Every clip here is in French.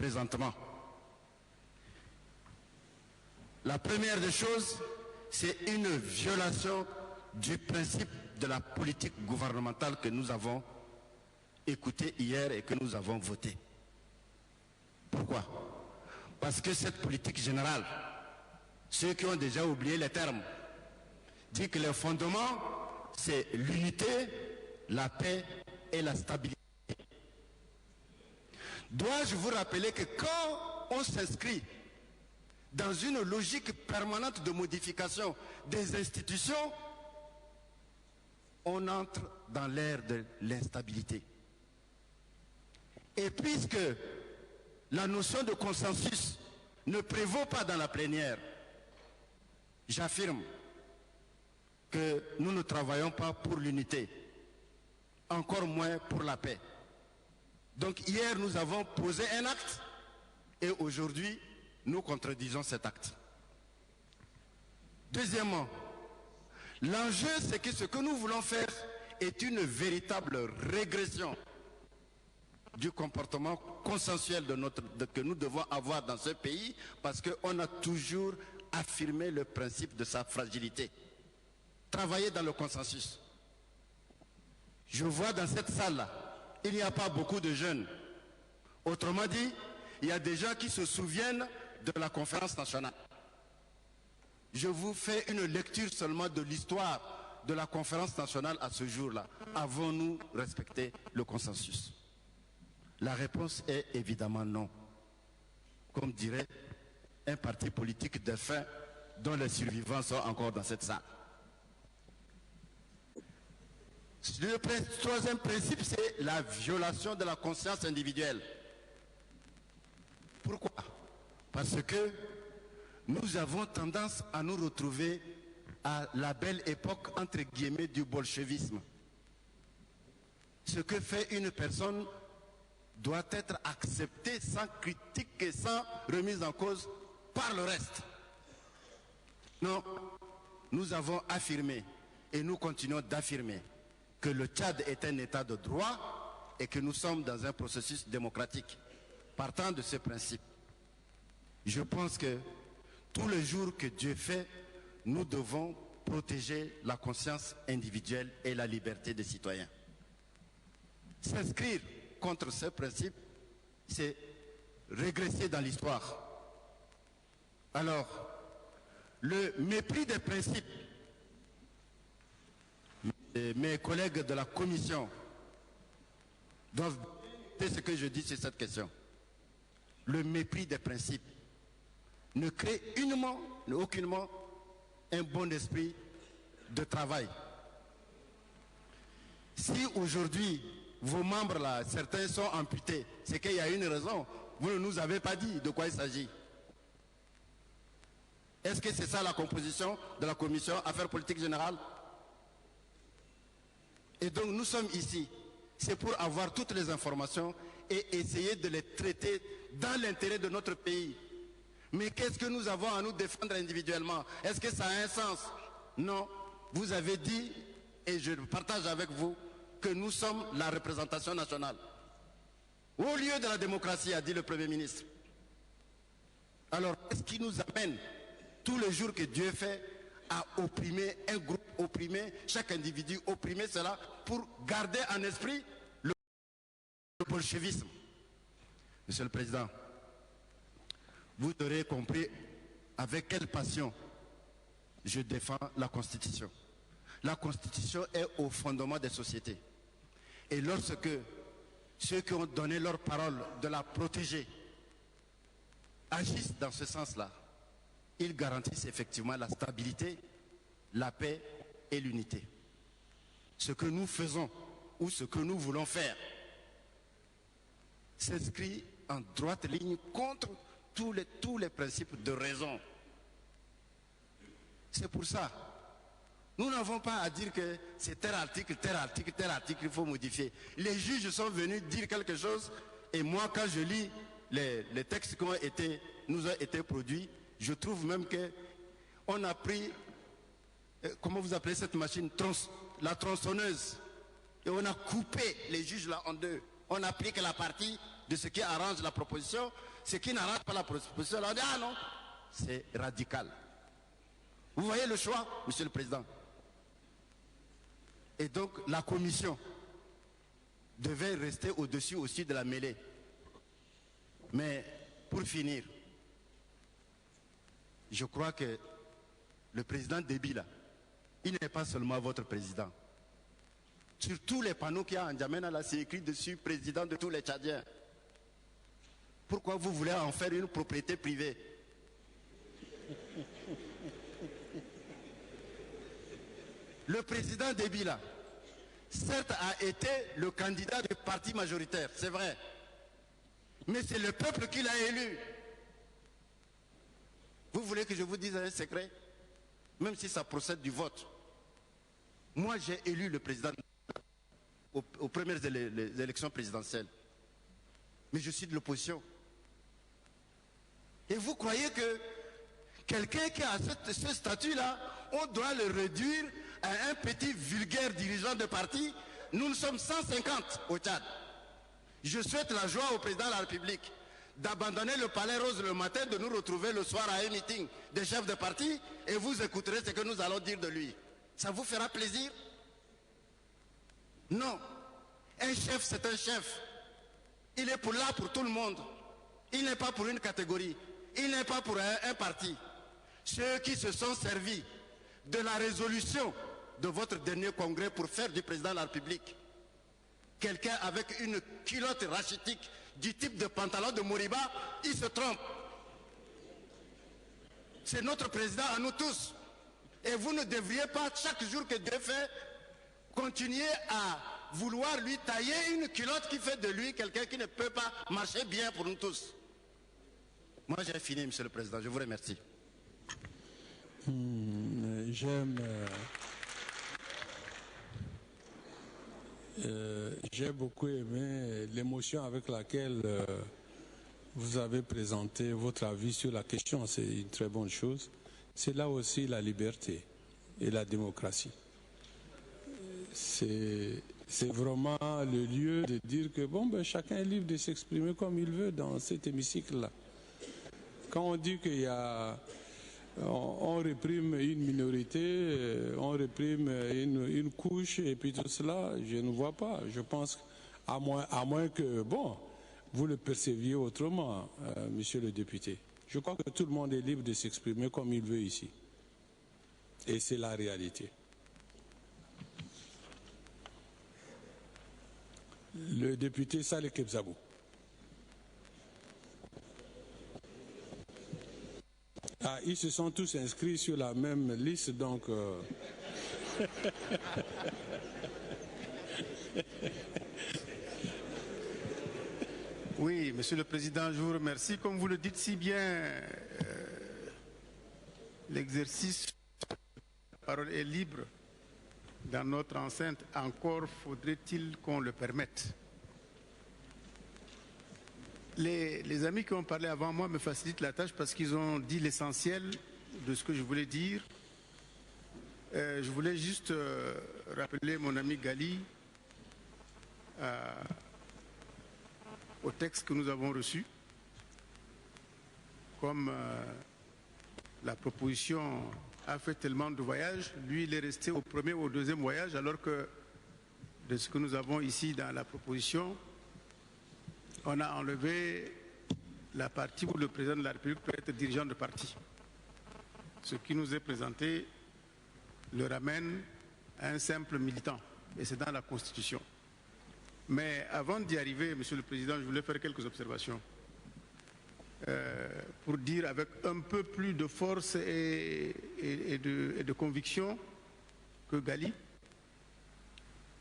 présentement. La première des choses, c'est une violation du principe de la politique gouvernementale que nous avons écouté hier et que nous avons voté. Pourquoi? Parce que cette politique générale, ceux qui ont déjà oublié les termes, dit que le fondement, c'est l'unité, la paix et la stabilité. Dois-je vous rappeler que quand on s'inscrit dans une logique permanente de modification des institutions, on entre dans l'ère de l'instabilité. Et puisque la notion de consensus ne prévaut pas dans la plénière, j'affirme que nous ne travaillons pas pour l'unité, encore moins pour la paix. Donc hier, nous avons posé un acte et aujourd'hui, nous contredisons cet acte. Deuxièmement, l'enjeu, c'est que ce que nous voulons faire est une véritable régression du comportement consensuel que nous devons avoir dans ce pays, parce qu'on a toujours affirmé le principe de sa fragilité. Travailler dans le consensus. Je vois dans cette salle-là, il n'y a pas beaucoup de jeunes. Autrement dit, il y a des gens qui se souviennent de la conférence nationale. Je vous fais une lecture seulement de l'histoire de la conférence nationale à ce jour-là. Avons-nous respecté le consensus? La réponse est évidemment non. Comme dirait un parti politique défunt dont les survivants sont encore dans cette salle. Le troisième principe, c'est la violation de la conscience individuelle. Pourquoi? Parce que nous avons tendance à nous retrouver à la belle époque, entre guillemets, du bolchevisme. Ce que fait une personne doit être accepté sans critique et sans remise en cause par le reste. Non, nous avons affirmé et nous continuons d'affirmer que le Tchad est un état de droit et que nous sommes dans un processus démocratique. Partant de ce principe, je pense que tous les jours que Dieu fait, nous devons protéger la conscience individuelle et la liberté des citoyens. S'inscrire contre ce principe, c'est régresser dans l'histoire. Alors, le mépris des principes, mes collègues de la commission doivent dire ce que je dis sur cette question. Le mépris des principes ne crée aucunement un bon esprit de travail. Si aujourd'hui, vos membres là, certains sont amputés, c'est qu'il y a une raison. Vous ne nous avez pas dit de quoi il s'agit. Est-ce que c'est ça la composition de la commission Affaires politiques générales? Et donc nous sommes ici, c'est pour avoir toutes les informations et essayer de les traiter dans l'intérêt de notre pays. Mais qu'est-ce que nous avons à nous défendre individuellement? Est-ce que ça a un sens? Non. Vous avez dit, et je partage avec vous, que nous sommes la représentation nationale. Au lieu de la démocratie, a dit le Premier ministre. Alors, qu'est-ce qui nous amène tous les jours que Dieu fait à opprimer un groupe, opprimer chaque individu, opprimer cela pour garder en esprit le bolchevisme? Monsieur le Président, vous aurez compris avec quelle passion je défends la Constitution. La Constitution est au fondement des sociétés. Et lorsque ceux qui ont donné leur parole de la protéger agissent dans ce sens-là, ils garantissent effectivement la stabilité, la paix et l'unité. Ce que nous faisons ou ce que nous voulons faire s'inscrit en droite ligne contre tous les principes de raison. C'est pour ça, nous n'avons pas à dire que c'est tel article, il faut modifier. Les juges sont venus dire quelque chose et moi quand je lis les textes qui nous ont été produits, je trouve même qu'on a pris, comment vous appelez cette machine, la tronçonneuse, et on a coupé les juges là en deux. On applique la partie de ce qui arrange la proposition. Ce qui n'arrange pas la proposition, on dit ah non, c'est radical. Vous voyez le choix, Monsieur le Président. Et donc la commission devait rester au-dessus aussi de la mêlée. Mais pour finir, je crois que le président Déby là, il n'est pas seulement votre président. Sur tous les panneaux qu'il y a en N'Djamena là, c'est écrit dessus président de tous les Tchadiens. Pourquoi vous voulez en faire une propriété privée? Le président Déby là, certes a été le candidat du parti majoritaire, c'est vrai. Mais c'est le peuple qui l'a élu. Vous voulez que je vous dise un secret? Même si ça procède du vote. Moi j'ai élu le président aux premières élections présidentielles. Mais je suis de l'opposition. Et vous croyez que quelqu'un qui a ce statut-là, on doit le réduire à un petit vulgaire dirigeant de parti? Nous sommes 150 au Tchad. Je souhaite la joie au président de la République d'abandonner le Palais Rose le matin, de nous retrouver le soir à un meeting des chefs de parti, et vous écouterez ce que nous allons dire de lui. Ça vous fera plaisir? Non. Un chef, c'est un chef. Il est là pour tout le monde. Il n'est pas pour une catégorie. Il n'est pas pour un parti. Ceux qui se sont servis de la résolution de votre dernier congrès pour faire du président de la République quelqu'un avec une culotte rachitique du type de pantalon de Moriba, il se trompe. C'est notre président à nous tous. Et vous ne devriez pas, chaque jour que Dieu fait, continuer à vouloir lui tailler une culotte qui fait de lui quelqu'un qui ne peut pas marcher bien pour nous tous. Moi j'ai fini, Monsieur le Président, je vous remercie. J'ai beaucoup aimé l'émotion avec laquelle vous avez présenté votre avis sur la question. C'est une très bonne chose. C'est là aussi la liberté et la démocratie. C'est vraiment le lieu de dire que bon, ben, chacun est libre de s'exprimer comme il veut dans cet hémicycle-là. Quand on dit qu'il y a... On réprime une minorité, on réprime une couche et puis tout cela, je ne vois pas. Je pense, à moins que, bon, vous le perceviez autrement, monsieur le député. Je crois que tout le monde est libre de s'exprimer comme il veut ici. Et c'est la réalité. Le député Saleh Kebzabou. Ah, ils se sont tous inscrits sur la même liste, donc... Oui, Monsieur le Président, je vous remercie. Comme vous le dites si bien, l'exercice de la parole est libre dans notre enceinte. Encore faudrait-il qu'on le permette. Les amis qui ont parlé avant moi me facilitent la tâche parce qu'ils ont dit l'essentiel de ce que je voulais dire. Je voulais juste rappeler mon ami Gali au texte que nous avons reçu. Comme la proposition a fait tellement de voyages, lui il est resté au premier ou au deuxième voyage, alors que de ce que nous avons ici dans la proposition, on a enlevé la partie où le président de la République peut être dirigeant de parti. Ce qui nous est présenté le ramène à un simple militant, et c'est dans la Constitution. Mais avant d'y arriver, Monsieur le Président, je voulais faire quelques observations pour dire avec un peu plus de force et de conviction que Gali,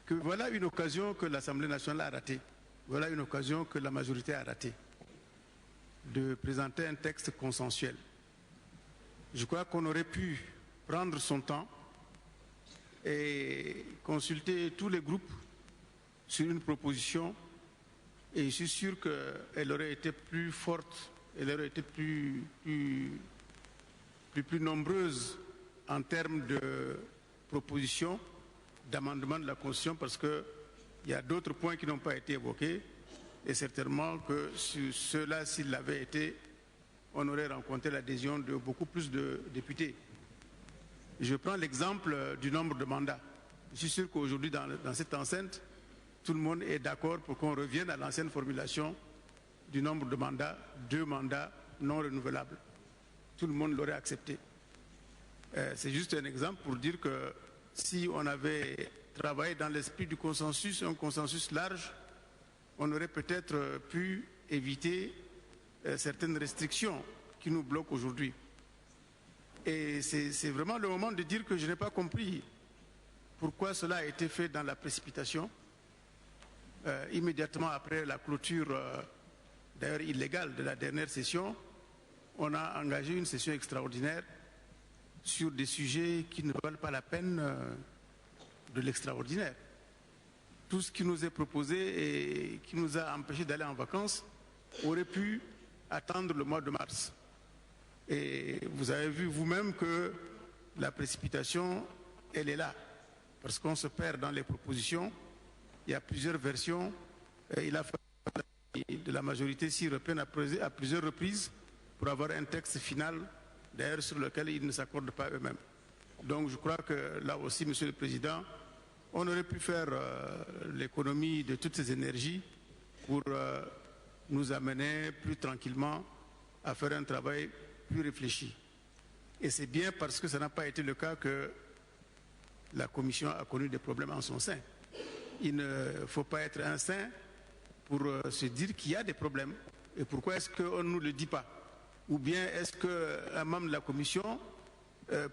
que voilà une occasion que l'Assemblée nationale a ratée. Voilà une occasion que la majorité a ratée de présenter un texte consensuel. Je crois qu'on aurait pu prendre son temps et consulter tous les groupes sur une proposition, et je suis sûr qu'elle aurait été plus forte, elle aurait été plus nombreuse en termes de propositions, d'amendements de la Constitution, parce qu'il y a d'autres points qui n'ont pas été évoqués, Et certainement que sur cela, s'il l'avait été, on aurait rencontré l'adhésion de beaucoup plus de députés. Je prends l'exemple du nombre de mandats. Je suis sûr qu'aujourd'hui, dans cette enceinte, tout le monde est d'accord pour qu'on revienne à l'ancienne formulation du nombre de mandats, 2 mandats non renouvelables. Tout le monde l'aurait accepté. C'est juste un exemple pour dire que si on avait travaillé dans l'esprit du consensus, un consensus large, on aurait peut-être pu éviter certaines restrictions qui nous bloquent aujourd'hui. Et c'est vraiment le moment de dire que je n'ai pas compris pourquoi cela a été fait dans la précipitation. Immédiatement après la clôture, d'ailleurs illégale, de la dernière session, on a engagé une session extraordinaire sur des sujets qui ne valent pas la peine de l'extraordinaire. Tout ce qui nous est proposé et qui nous a empêchés d'aller en vacances aurait pu attendre le mois de mars. Et vous avez vu vous-même que la précipitation, elle est là. Parce qu'on se perd dans les propositions. Il y a plusieurs versions. Il a fallu de la majorité s'y reprenne à plusieurs reprises pour avoir un texte final, d'ailleurs sur lequel ils ne s'accordent pas eux-mêmes. Donc je crois que là aussi, Monsieur le Président, on aurait pu faire l'économie de toutes ces énergies pour nous amener plus tranquillement à faire un travail plus réfléchi. Et c'est bien parce que ça n'a pas été le cas que la Commission a connu des problèmes en son sein. Il ne faut pas être un saint pour se dire qu'il y a des problèmes. Et pourquoi est-ce qu'on ne nous le dit pas? Ou bien est-ce qu'un membre de la Commission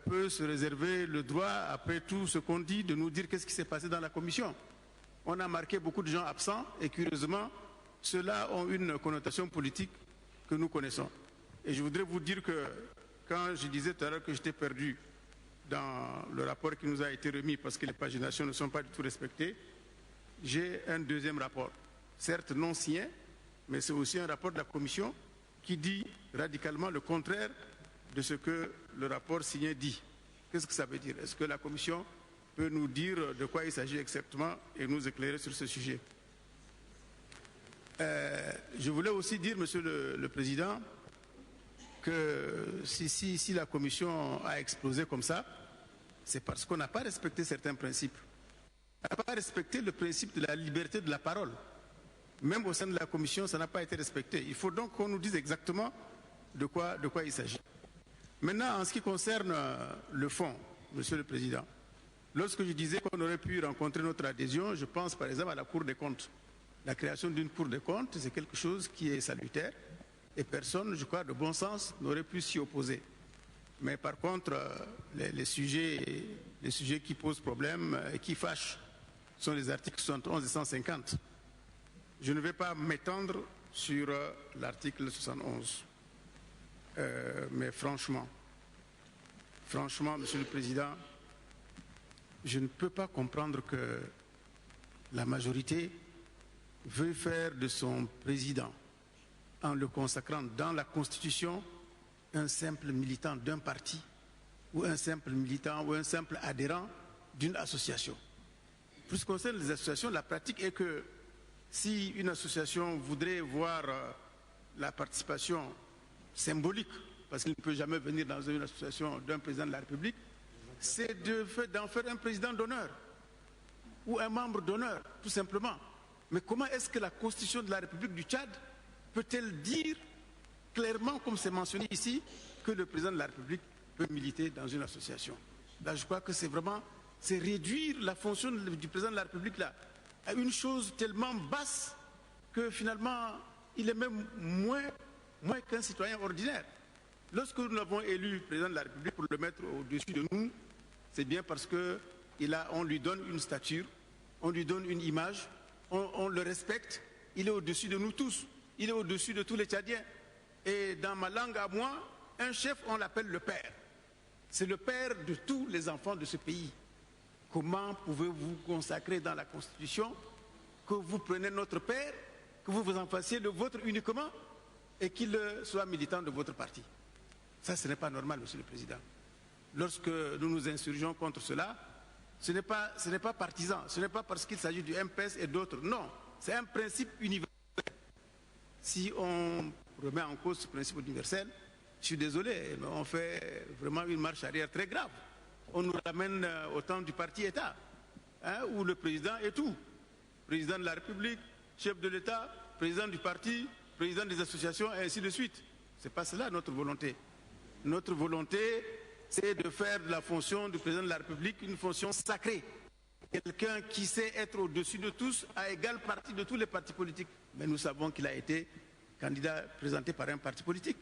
peut se réserver le droit, après tout ce qu'on dit, de nous dire qu'est-ce qui s'est passé dans la Commission? On a marqué beaucoup de gens absents et curieusement, ceux-là ont une connotation politique que nous connaissons. Et je voudrais vous dire que quand je disais tout à l'heure que j'étais perdu dans le rapport qui nous a été remis parce que les paginations ne sont pas du tout respectées, j'ai un deuxième rapport, certes non signé, mais c'est aussi un rapport de la Commission qui dit radicalement le contraire de ce que le rapport signé dit. Qu'est-ce que ça veut dire? Est-ce que la Commission peut nous dire de quoi il s'agit exactement et nous éclairer sur ce sujet? Je voulais aussi dire, Monsieur le Président, que si la Commission a explosé comme ça, c'est parce qu'on n'a pas respecté certains principes. On n'a pas respecté le principe de la liberté de la parole. Même au sein de la Commission, ça n'a pas été respecté. Il faut donc qu'on nous dise exactement de quoi il s'agit. Maintenant, en ce qui concerne le fond, Monsieur le Président, lorsque je disais qu'on aurait pu rencontrer notre adhésion, je pense par exemple à la Cour des comptes. La création d'une Cour des comptes, c'est quelque chose qui est salutaire et personne, je crois, de bon sens n'aurait pu s'y opposer. Mais par contre, les sujets qui posent problème et qui fâchent sont les articles 71 et 150. Je ne vais pas m'étendre sur l'article 71. Mais franchement, Monsieur le Président, je ne peux pas comprendre que la majorité veut faire de son président, en le consacrant dans la Constitution, un simple militant d'un parti, ou un simple militant, ou un simple adhérent d'une association. Pour ce qui concerne les associations, la pratique est que si une association voudrait voir la participation symbolique, parce qu'il ne peut jamais venir dans une association d'un président de la République, c'est d'en faire un président d'honneur ou un membre d'honneur, tout simplement. Mais comment est-ce que la Constitution de la République du Tchad peut-elle dire clairement, comme c'est mentionné ici, que le président de la République peut militer dans une association? Là, je crois que c'est réduire la fonction du président de la République là, à une chose tellement basse que finalement, il est même moins qu'un citoyen ordinaire. Lorsque nous l'avons élu président de la République pour le mettre au-dessus de nous, c'est bien parce qu'on lui donne une stature, on lui donne une image, on le respecte, il est au-dessus de nous tous, il est au-dessus de tous les Tchadiens. Et dans ma langue à moi, un chef, on l'appelle le père. C'est le père de tous les enfants de ce pays. Comment pouvez-vous consacrer dans la Constitution que vous prenez notre père, que vous vous en fassiez le vôtre uniquement et qu'il soit militant de votre parti? Ça, ce n'est pas normal, Monsieur le Président. Lorsque nous nous insurgeons contre cela, ce n'est pas partisan, ce n'est pas parce qu'il s'agit du MPS et d'autres. Non, c'est un principe universel. Si on remet en cause ce principe universel, je suis désolé, mais on fait vraiment une marche arrière très grave. On nous ramène au temps du parti-État, hein, où le président est tout. Président de la République, chef de l'État, président du parti, président des associations, et ainsi de suite. Ce n'est pas cela notre volonté. Notre volonté, c'est de faire de la fonction du président de la République une fonction sacrée. Quelqu'un qui sait être au-dessus de tous, à égale partie de tous les partis politiques. Mais nous savons qu'il a été candidat présenté par un parti politique.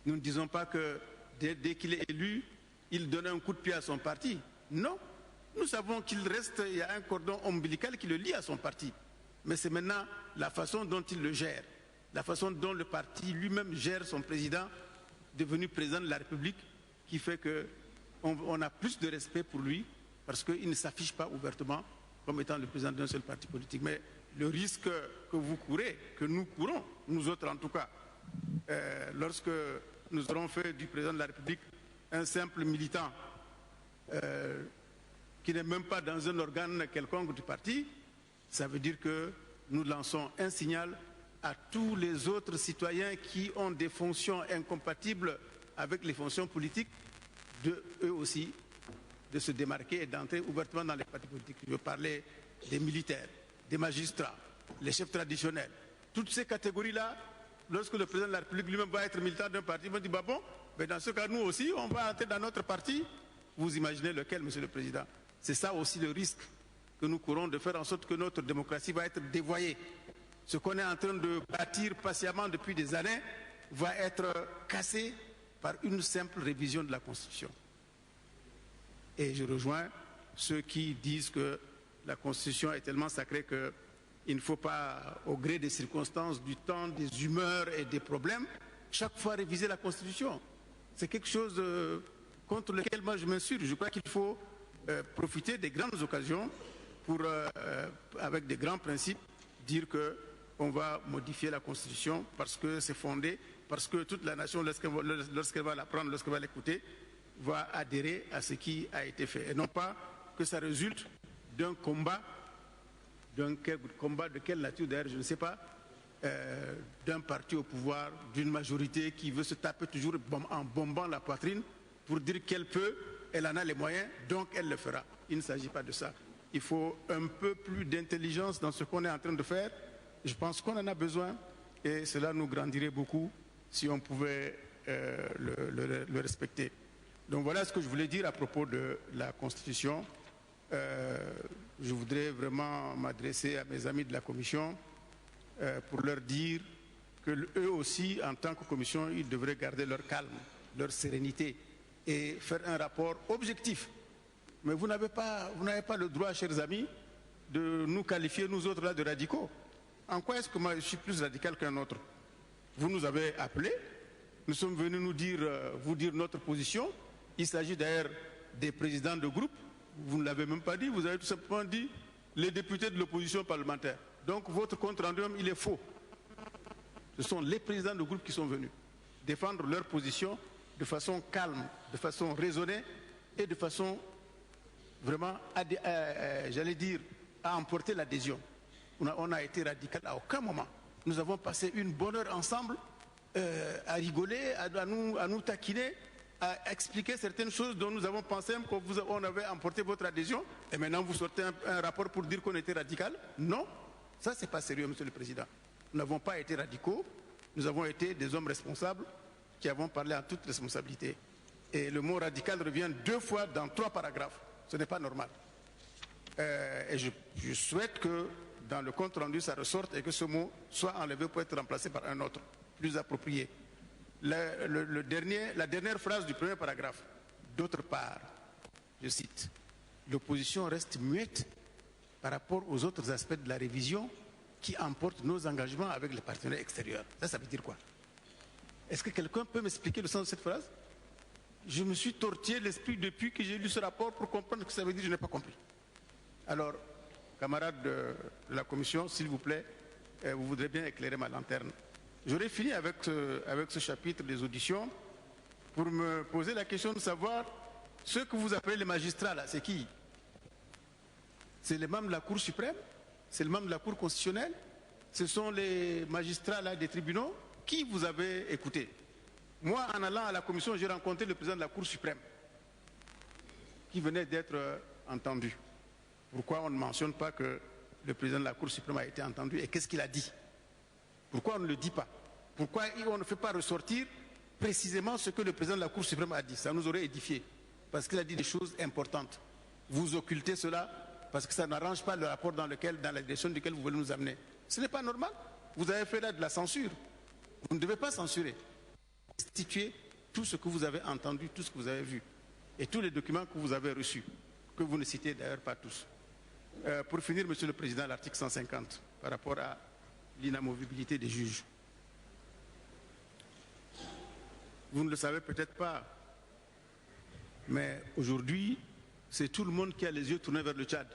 Nous ne disons pas que dès qu'il est élu, il donne un coup de pied à son parti. Non. Nous savons qu'il reste, il y a un cordon ombilical qui le lie à son parti. Mais c'est maintenant la façon dont il le gère, la façon dont le parti lui-même gère son président, devenu président de la République, qui fait qu'on a plus de respect pour lui, parce qu'il ne s'affiche pas ouvertement comme étant le président d'un seul parti politique. Mais le risque que vous courez, que nous courons, nous autres en tout cas, lorsque nous aurons fait du président de la République un simple militant qui n'est même pas dans un organe quelconque du parti, ça veut dire que nous lançons un signal à tous les autres citoyens qui ont des fonctions incompatibles avec les fonctions politiques, eux aussi, de se démarquer et d'entrer ouvertement dans les partis politiques. Je parlais des militaires, des magistrats, les chefs traditionnels. Toutes ces catégories-là, lorsque le président de la République lui-même va être militant d'un parti, il va dire, bah bon, mais dans ce cas, nous aussi, on va entrer dans notre parti. Vous imaginez lequel, Monsieur le Président? C'est ça aussi le risque que nous courons, de faire en sorte que notre démocratie va être dévoyée. Ce qu'on est en train de bâtir patiemment depuis des années va être cassé par une simple révision de la Constitution. Et je rejoins ceux qui disent que la Constitution est tellement sacrée qu'il ne faut pas, au gré des circonstances, du temps, des humeurs et des problèmes, chaque fois réviser la Constitution. C'est quelque chose contre lequel moi je m'insurge. Je crois qu'il faut profiter des grandes occasions pour, avec des grands principes, dire qu'on va modifier la Constitution parce que c'est fondé, parce que toute la nation, lorsqu'elle va l'apprendre, lorsqu'elle va l'écouter, va adhérer à ce qui a été fait. Et non pas que ça résulte d'un combat de quelle nature d'ailleurs, je ne sais pas, d'un parti au pouvoir, d'une majorité qui veut se taper toujours en bombant la poitrine pour dire qu'elle peut, elle en a les moyens, donc elle le fera. Il ne s'agit pas de ça. Il faut un peu plus d'intelligence dans ce qu'on est en train de faire. Je pense qu'on en a besoin et cela nous grandirait beaucoup si on pouvait le respecter. Donc voilà ce que je voulais dire à propos de la Constitution. Je voudrais vraiment m'adresser à mes amis de la Commission pour leur dire que eux aussi, en tant que Commission, ils devraient garder leur calme, leur sérénité et faire un rapport objectif. Mais vous n'avez pas le droit, chers amis, de nous qualifier, nous autres, là, de radicaux. En quoi est-ce que moi, je suis plus radical qu'un autre? Vous nous avez appelés, nous sommes venus vous dire notre position. Il s'agit d'ailleurs des présidents de groupe. Vous ne l'avez même pas dit, vous avez tout simplement dit les députés de l'opposition parlementaire. Donc votre compte-rendu, il est faux. Ce sont les présidents de groupe qui sont venus défendre leur position de façon calme, de façon raisonnée et de façon vraiment, j'allais dire, à emporter l'adhésion. On a été radical à aucun moment. Nous avons passé une bonne heure ensemble à rigoler, à nous taquiner, à expliquer certaines choses dont nous avons pensé qu'on avait emporté votre adhésion. Et maintenant, vous sortez un rapport pour dire qu'on était radical. Non, ça, c'est pas sérieux, Monsieur le Président. Nous n'avons pas été radicaux. Nous avons été des hommes responsables qui avons parlé en toute responsabilité. Et le mot radical revient 2 fois dans 3 paragraphes. Ce n'est pas normal. Et je souhaite que dans le compte rendu, ça ressorte et que ce mot soit enlevé pour être remplacé par un autre, plus approprié. La dernière phrase du premier paragraphe. D'autre part, je cite, l'opposition reste muette par rapport aux autres aspects de la révision qui emportent nos engagements avec les partenaires extérieurs. Ça veut dire quoi? Est-ce que quelqu'un peut m'expliquer le sens de cette phrase? Je me suis tortillé l'esprit depuis que j'ai lu ce rapport pour comprendre ce que ça veut dire, je n'ai pas compris. Alors, camarades de la Commission, s'il vous plaît, vous voudrez bien éclairer ma lanterne. J'aurais fini avec ce chapitre des auditions pour me poser la question de savoir ce que vous appelez les magistrats là, c'est qui? C'est les membres de la Cour suprême? C'est les membres de la Cour constitutionnelle? ce sont les magistrats là, des tribunaux qui vous avez écouté. Moi, en allant à la commission, j'ai rencontré le président de la Cour suprême qui venait d'être entendu. Pourquoi on ne mentionne pas que le président de la Cour suprême a été entendu et qu'est-ce qu'il a dit? Pourquoi on ne le dit pas? Pourquoi on ne fait pas ressortir précisément ce que le président de la Cour suprême a dit? Ça nous aurait édifié, parce qu'il a dit des choses importantes. Vous occultez cela parce que ça n'arrange pas le rapport dans la direction dans laquelle vous voulez nous amener. Ce n'est pas normal. Vous avez fait là de la censure. Vous ne devez pas censurer. Restituer tout ce que vous avez entendu, tout ce que vous avez vu, et tous les documents que vous avez reçus, que vous ne citez d'ailleurs pas tous. Pour finir, Monsieur le Président, l'article 150, par rapport à l'inamovibilité des juges. Vous ne le savez peut-être pas, mais aujourd'hui, c'est tout le monde qui a les yeux tournés vers le Tchad.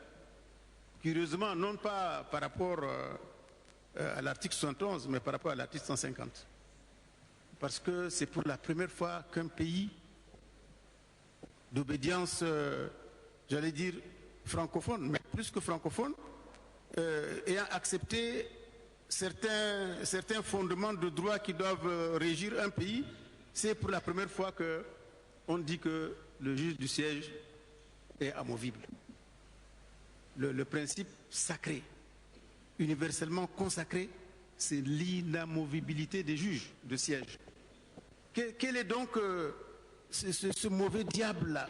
Curieusement, non pas par rapport à l'article 71, mais par rapport à l'article 150. Parce que c'est pour la première fois qu'un pays d'obédience, j'allais dire francophone, mais plus que francophone, ayant accepté certains fondements de droit qui doivent régir un pays, c'est pour la première fois qu'on dit que le juge du siège est amovible. Le principe sacré, universellement consacré, c'est l'inamovibilité des juges de siège. Quel est donc ce mauvais diable-là?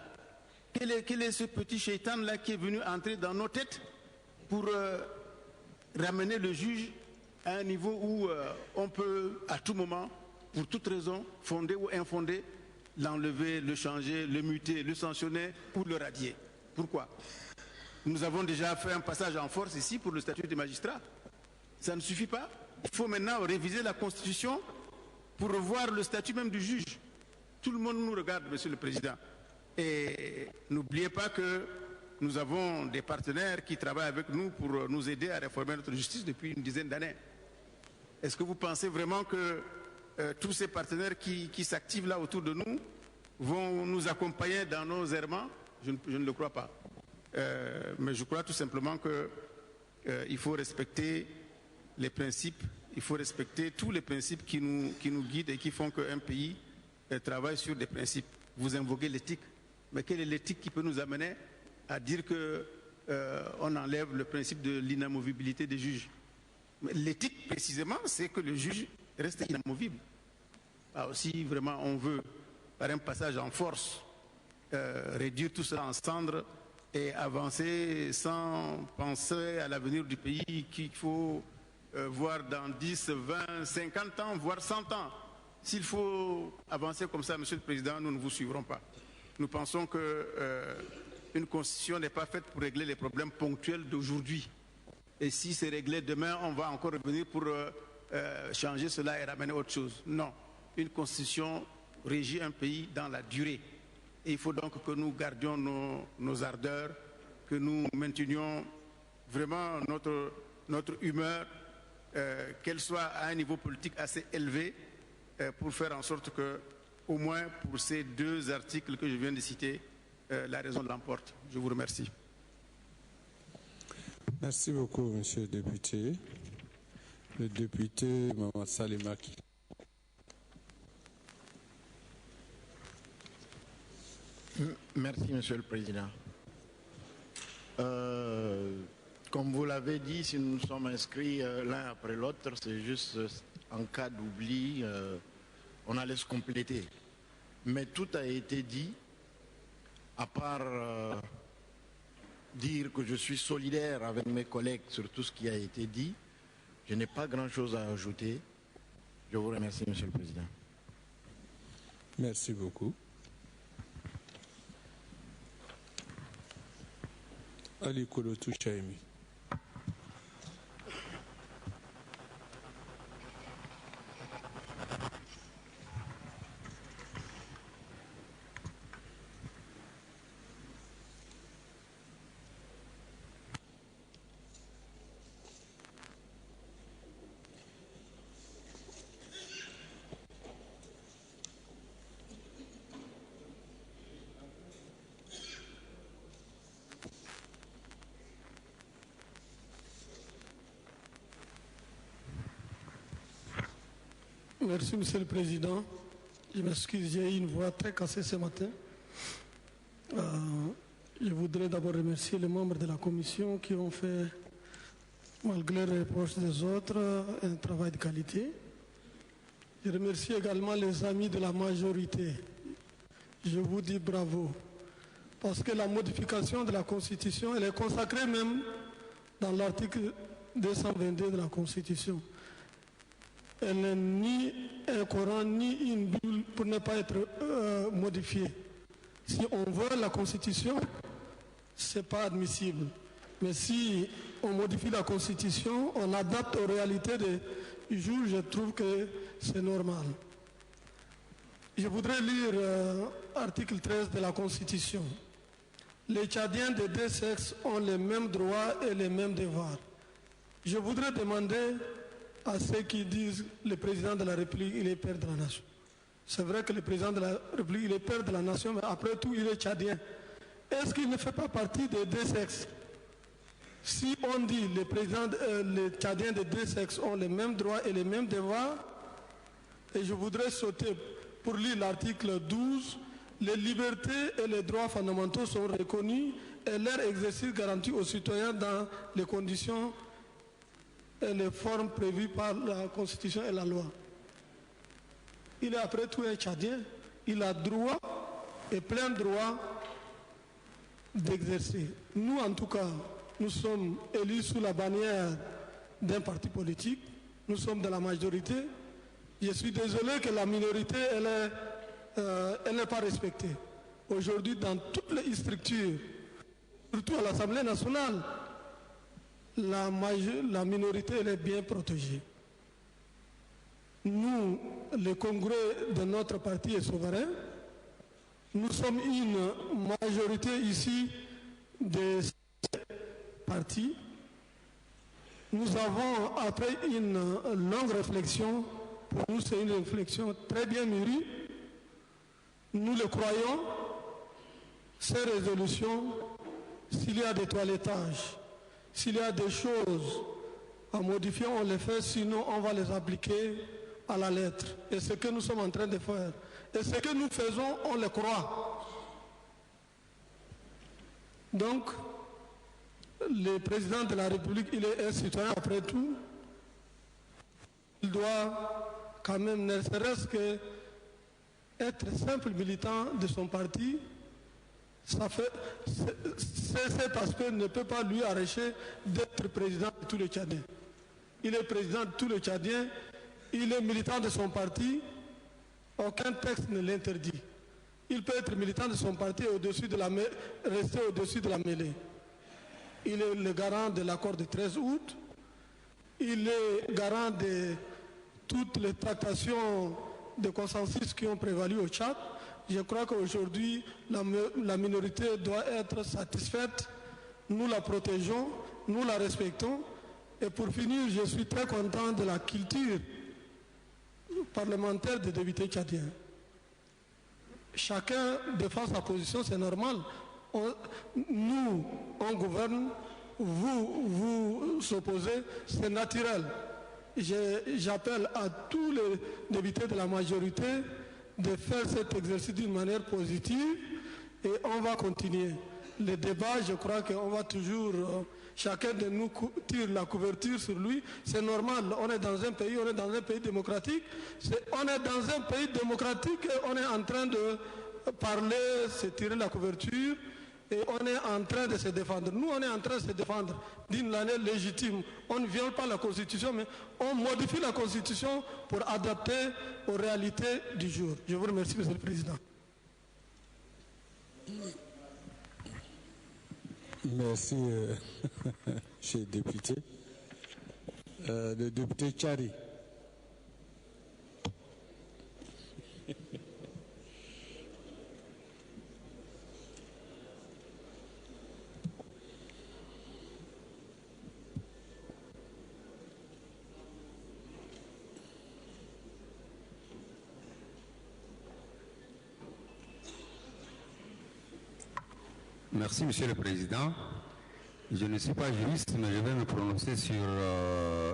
Quel est ce petit shaitan-là qui est venu entrer dans nos têtes pour ramener le juge à un niveau où on peut, à tout moment, pour toute raison, fondée ou infondée, l'enlever, le changer, le muter, le sanctionner ou le radier? Pourquoi? Nous avons déjà fait un passage en force ici pour le statut des magistrats. Ça ne suffit pas. Il faut maintenant réviser la Constitution pour revoir le statut même du juge. Tout le monde nous regarde, Monsieur le Président. Et n'oubliez pas que nous avons des partenaires qui travaillent avec nous pour nous aider à réformer notre justice depuis une dizaine d'années. Est-ce que vous pensez vraiment que tous ces partenaires qui s'activent là autour de nous vont nous accompagner dans nos errements? Je ne le crois pas. Mais je crois tout simplement qu'il faut respecter les principes, il faut respecter tous les principes qui nous guident et qui font qu'un pays travaille sur des principes. Vous invoquez l'éthique, mais quelle est l'éthique qui peut nous amener à dire qu'on enlève le principe de l'inamovibilité des juges? L'éthique, précisément, c'est que le juge reste inamovible. Alors, si vraiment on veut, par un passage en force, réduire tout cela en cendres et avancer sans penser à l'avenir du pays qu'il faut voir dans 10, 20, 50 ans, voire 100 ans. S'il faut avancer comme ça, Monsieur le Président, nous ne vous suivrons pas. Nous pensons qu'une constitution n'est pas faite pour régler les problèmes ponctuels d'aujourd'hui. Et si c'est réglé demain, on va encore revenir pour changer cela et ramener autre chose. Non. Une constitution régit un pays dans la durée. Et il faut donc que nous gardions nos ardeurs, que nous maintenions vraiment notre humeur, qu'elle soit à un niveau politique assez élevé, pour faire en sorte que, au moins pour ces deux articles que je viens de citer, la raison l'emporte. Je vous remercie. Merci beaucoup, monsieur le député. Le député Maman Salimaki. Merci, Monsieur le Président. Comme vous l'avez dit, si nous sommes inscrits l'un après l'autre, c'est juste en cas d'oubli, on allait se compléter. Mais tout a été dit, à part dire que je suis solidaire avec mes collègues sur tout ce qui a été dit. Je n'ai pas grand-chose à ajouter. Je vous remercie, Monsieur le Président. Merci beaucoup. Ali Kolotou Chaimi. Merci, Monsieur le Président. Je m'excuse, j'ai eu une voix très cassée ce matin. Je voudrais d'abord remercier les membres de la commission qui ont fait, malgré les reproches des autres, un travail de qualité. Je remercie également les amis de la majorité. Je vous dis bravo. Parce que la modification de la Constitution, elle est consacrée même dans l'article 222 de la Constitution. Elle n'est ni un Coran, ni une Bible pour ne pas être modifiée. Si on veut la Constitution, ce n'est pas admissible. Mais si on modifie la Constitution, on adapte aux réalités du jour, je trouve que c'est normal. Je voudrais lire l'article 13 de la Constitution. Les Tchadiens de deux sexes ont les mêmes droits et les mêmes devoirs. Je voudrais demander à ceux qui disent que le président de la République, il est père de la nation. C'est vrai que le président de la République, il est père de la nation, mais après tout, il est tchadien. Est-ce qu'il ne fait pas partie des deux sexes? Si on dit que les Tchadiens de deux sexes ont les mêmes droits et les mêmes devoirs, et je voudrais sauter pour lire l'article 12, les libertés et les droits fondamentaux sont reconnus et leur exercice garanti aux citoyens dans les conditions et les formes prévues par la Constitution et la loi. Il est après tout un Tchadien, il a droit et plein droit d'exercer. Nous, en tout cas, nous sommes élus sous la bannière d'un parti politique, nous sommes de la majorité. Je suis désolé que la minorité, elle n'est pas respectée. Aujourd'hui, dans toutes les structures, surtout à l'Assemblée nationale, la minorité, elle est bien protégée. Nous, le congrès de notre parti est souverain. Nous sommes une majorité ici de partis. Nous avons, après une longue réflexion, pour nous c'est une réflexion très bien mûrie, nous le croyons, ces résolutions, s'il y a des toilettages, s'il y a des choses à modifier, on les fait, sinon on va les appliquer à la lettre. Et ce que nous sommes en train de faire, et ce que nous faisons, on le croit. Donc, le président de la République, il est un citoyen après tout. Il doit quand même, ne serait-ce que être simple militant de son parti. Cet aspect ne peut pas lui arracher d'être président de tous les Tchadiens. Il est président de tous les Tchadiens, il est militant de son parti, aucun texte ne l'interdit. Il peut être militant de son parti et rester au-dessus de la mêlée. Il est le garant de l'accord du 13 août, il est garant de toutes les tractations de consensus qui ont prévalu au Tchad. Je crois qu'aujourd'hui, la minorité doit être satisfaite. Nous la protégeons, nous la respectons. Et pour finir, je suis très content de la culture parlementaire des députés tchadiens. Chacun défend sa position, c'est normal. Nous, on gouverne, vous opposez, c'est naturel. J'appelle à tous les députés de la majorité de faire cet exercice d'une manière positive et on va continuer. Le débat, je crois qu'on va toujours, chacun de nous tire la couverture sur lui. C'est normal, on est dans un pays démocratique. On est dans un pays démocratique et on est en train de parler, se tirer la couverture et on est en train de se défendre. Nous, on est en train de se défendre d'une manière légitime. On ne viole pas la Constitution, mais on modifie la Constitution pour adapter aux réalités du jour. Je vous remercie, Monsieur le Président. Merci, cher député. Le député Tchari. Merci, Monsieur le Président. Je ne suis pas juriste, mais je vais me prononcer sur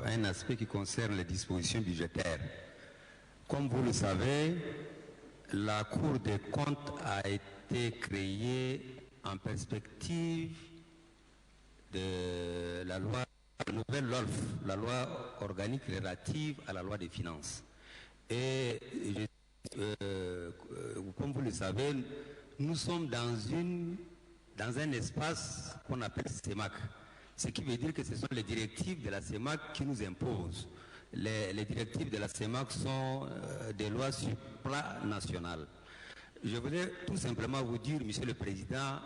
un aspect qui concerne les dispositions budgétaires. Comme vous le savez, la Cour des comptes a été créée en perspective de la nouvelle LOLF, la loi organique relative à la loi des finances. Et comme vous le savez, nous sommes dans un espace qu'on appelle CEMAC, ce qui veut dire que ce sont les directives de la CEMAC qui nous imposent. Les directives de la CEMAC sont des lois supranationales. Je voulais tout simplement vous dire, Monsieur le Président,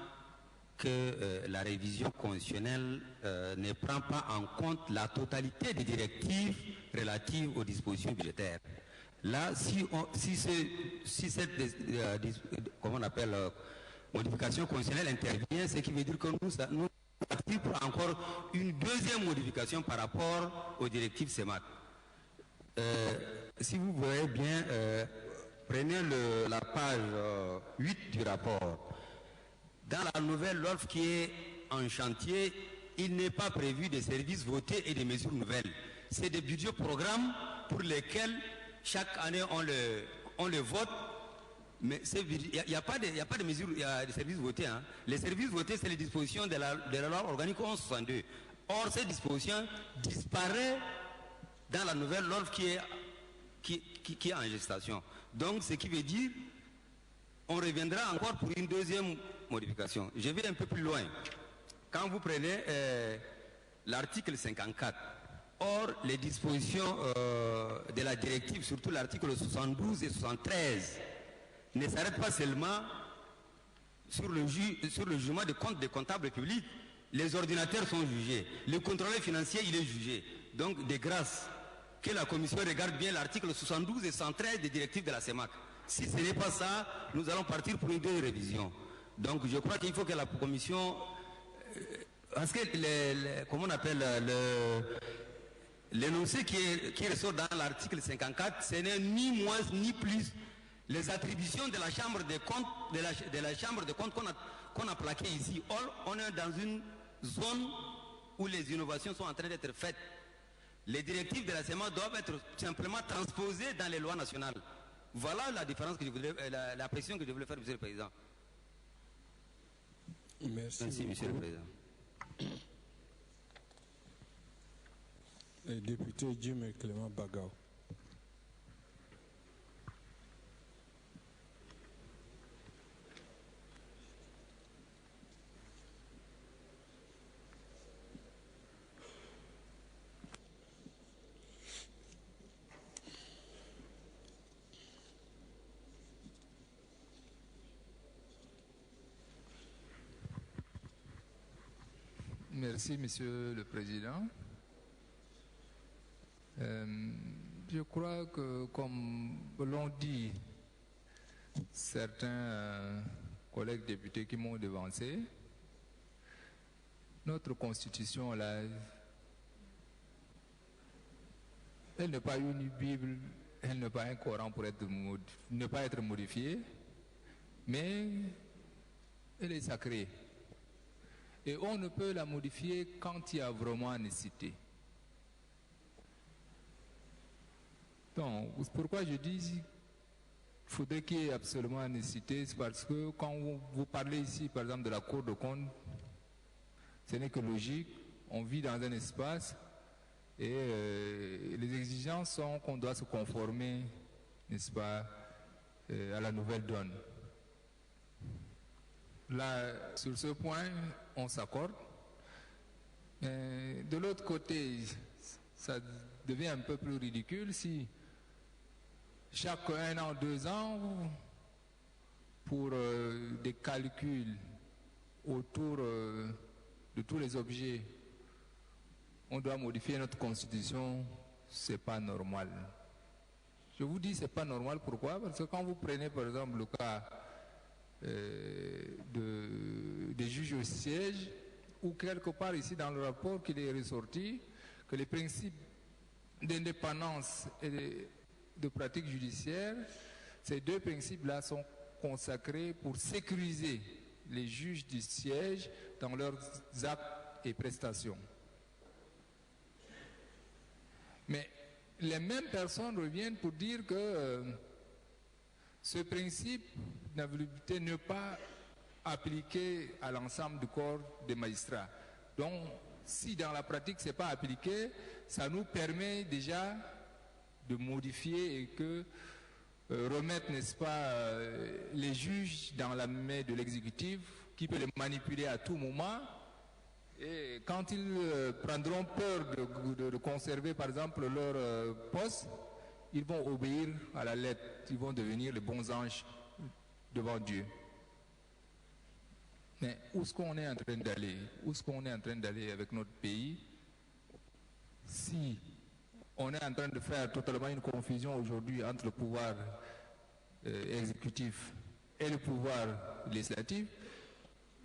que la révision constitutionnelle ne prend pas en compte la totalité des directives relatives aux dispositions budgétaires. Là, si cette comment on appelle, modification constitutionnelle intervient, ce qui veut dire que nous partons pour encore une deuxième modification par rapport aux directives CEMAC. Si vous voyez bien, prenez la page 8 du rapport. Dans la nouvelle LOLF qui est en chantier, il n'est pas prévu de services votés et des mesures nouvelles. C'est des budgets programmes pour lesquels chaque année on le vote, mais il n'y a pas de mesures, il y a des services votés. Hein. Les services votés, c'est les dispositions de la loi organique 1162. Or, ces dispositions disparaissent dans la nouvelle LOLF qui est en gestation. Donc, ce qui veut dire, on reviendra encore pour une deuxième modification. Je vais un peu plus loin. Quand vous prenez l'article 54, or les dispositions de la directive, surtout l'article 72 et 73, ne s'arrêtent pas seulement sur le jugement des comptes des comptables publics. Les ordinateurs sont jugés, le contrôleur financier il est jugé. Donc de grâce que la commission regarde bien l'article 72 et 113 des directives de la CEMAC. Si ce n'est pas ça, nous allons partir pour une deuxième révision. Donc je crois qu'il faut que la commission, parce que comment on appelle l'énoncé qui ressort dans l'article 54, ce n'est ni moins ni plus les attributions de la Chambre des comptes, de la Chambre des comptes qu'on a plaqué ici. Or, on est dans une zone où les innovations sont en train d'être faites. Les directives de la CEMAC doivent être simplement transposées dans les lois nationales. Voilà la différence que je voulais, la précision que je voulais faire, Monsieur le Président. Merci, Monsieur le Président. Le député Jim Clément Bagao. Merci, Monsieur le Président. Je crois que, comme l'ont dit certains collègues députés qui m'ont devancé, notre Constitution, là, elle n'est pas une Bible, elle n'est pas un Coran pour ne pas être modifiée, mais elle est sacrée. Et on ne peut la modifier quand il y a vraiment nécessité. Donc, pourquoi je dis qu'il faudrait qu'il y ait absolument nécessité, c'est parce que quand vous parlez ici, par exemple, de la Cour de compte, ce n'est que logique. On vit dans un espace et les exigences sont qu'on doit se conformer, n'est-ce pas, à la nouvelle donne. Là, sur ce point, on s'accorde. De l'autre côté, ça devient un peu plus ridicule si chaque 1 an, 2 ans, pour des calculs autour de tous les objets, on doit modifier notre constitution. C'est pas normal. Je vous dis c'est pas normal, pourquoi? Parce que quand vous prenez par exemple le cas des juges au siège, ou quelque part ici dans le rapport qu'il est ressorti que les principes d'indépendance et de pratique judiciaire, ces deux principes-là sont consacrés pour sécuriser les juges du siège dans leurs actes et prestations. Mais les mêmes personnes reviennent pour dire que ce principe d'inaliénabilité n'est pas appliqué à l'ensemble du corps des magistrats. Donc, si dans la pratique ce n'est pas appliqué, ça nous permet déjà de modifier et que remettre, n'est-ce pas, les juges dans la main de l'exécutif qui peut les manipuler à tout moment. Et quand ils prendront peur de conserver, par exemple, leur poste, ils vont obéir à la lettre, ils vont devenir les bons anges devant Dieu. Mais où est-ce qu'on est en train d'aller? Où est-ce qu'on est en train d'aller avec notre pays si on est en train de faire totalement une confusion aujourd'hui entre le pouvoir exécutif et le pouvoir législatif?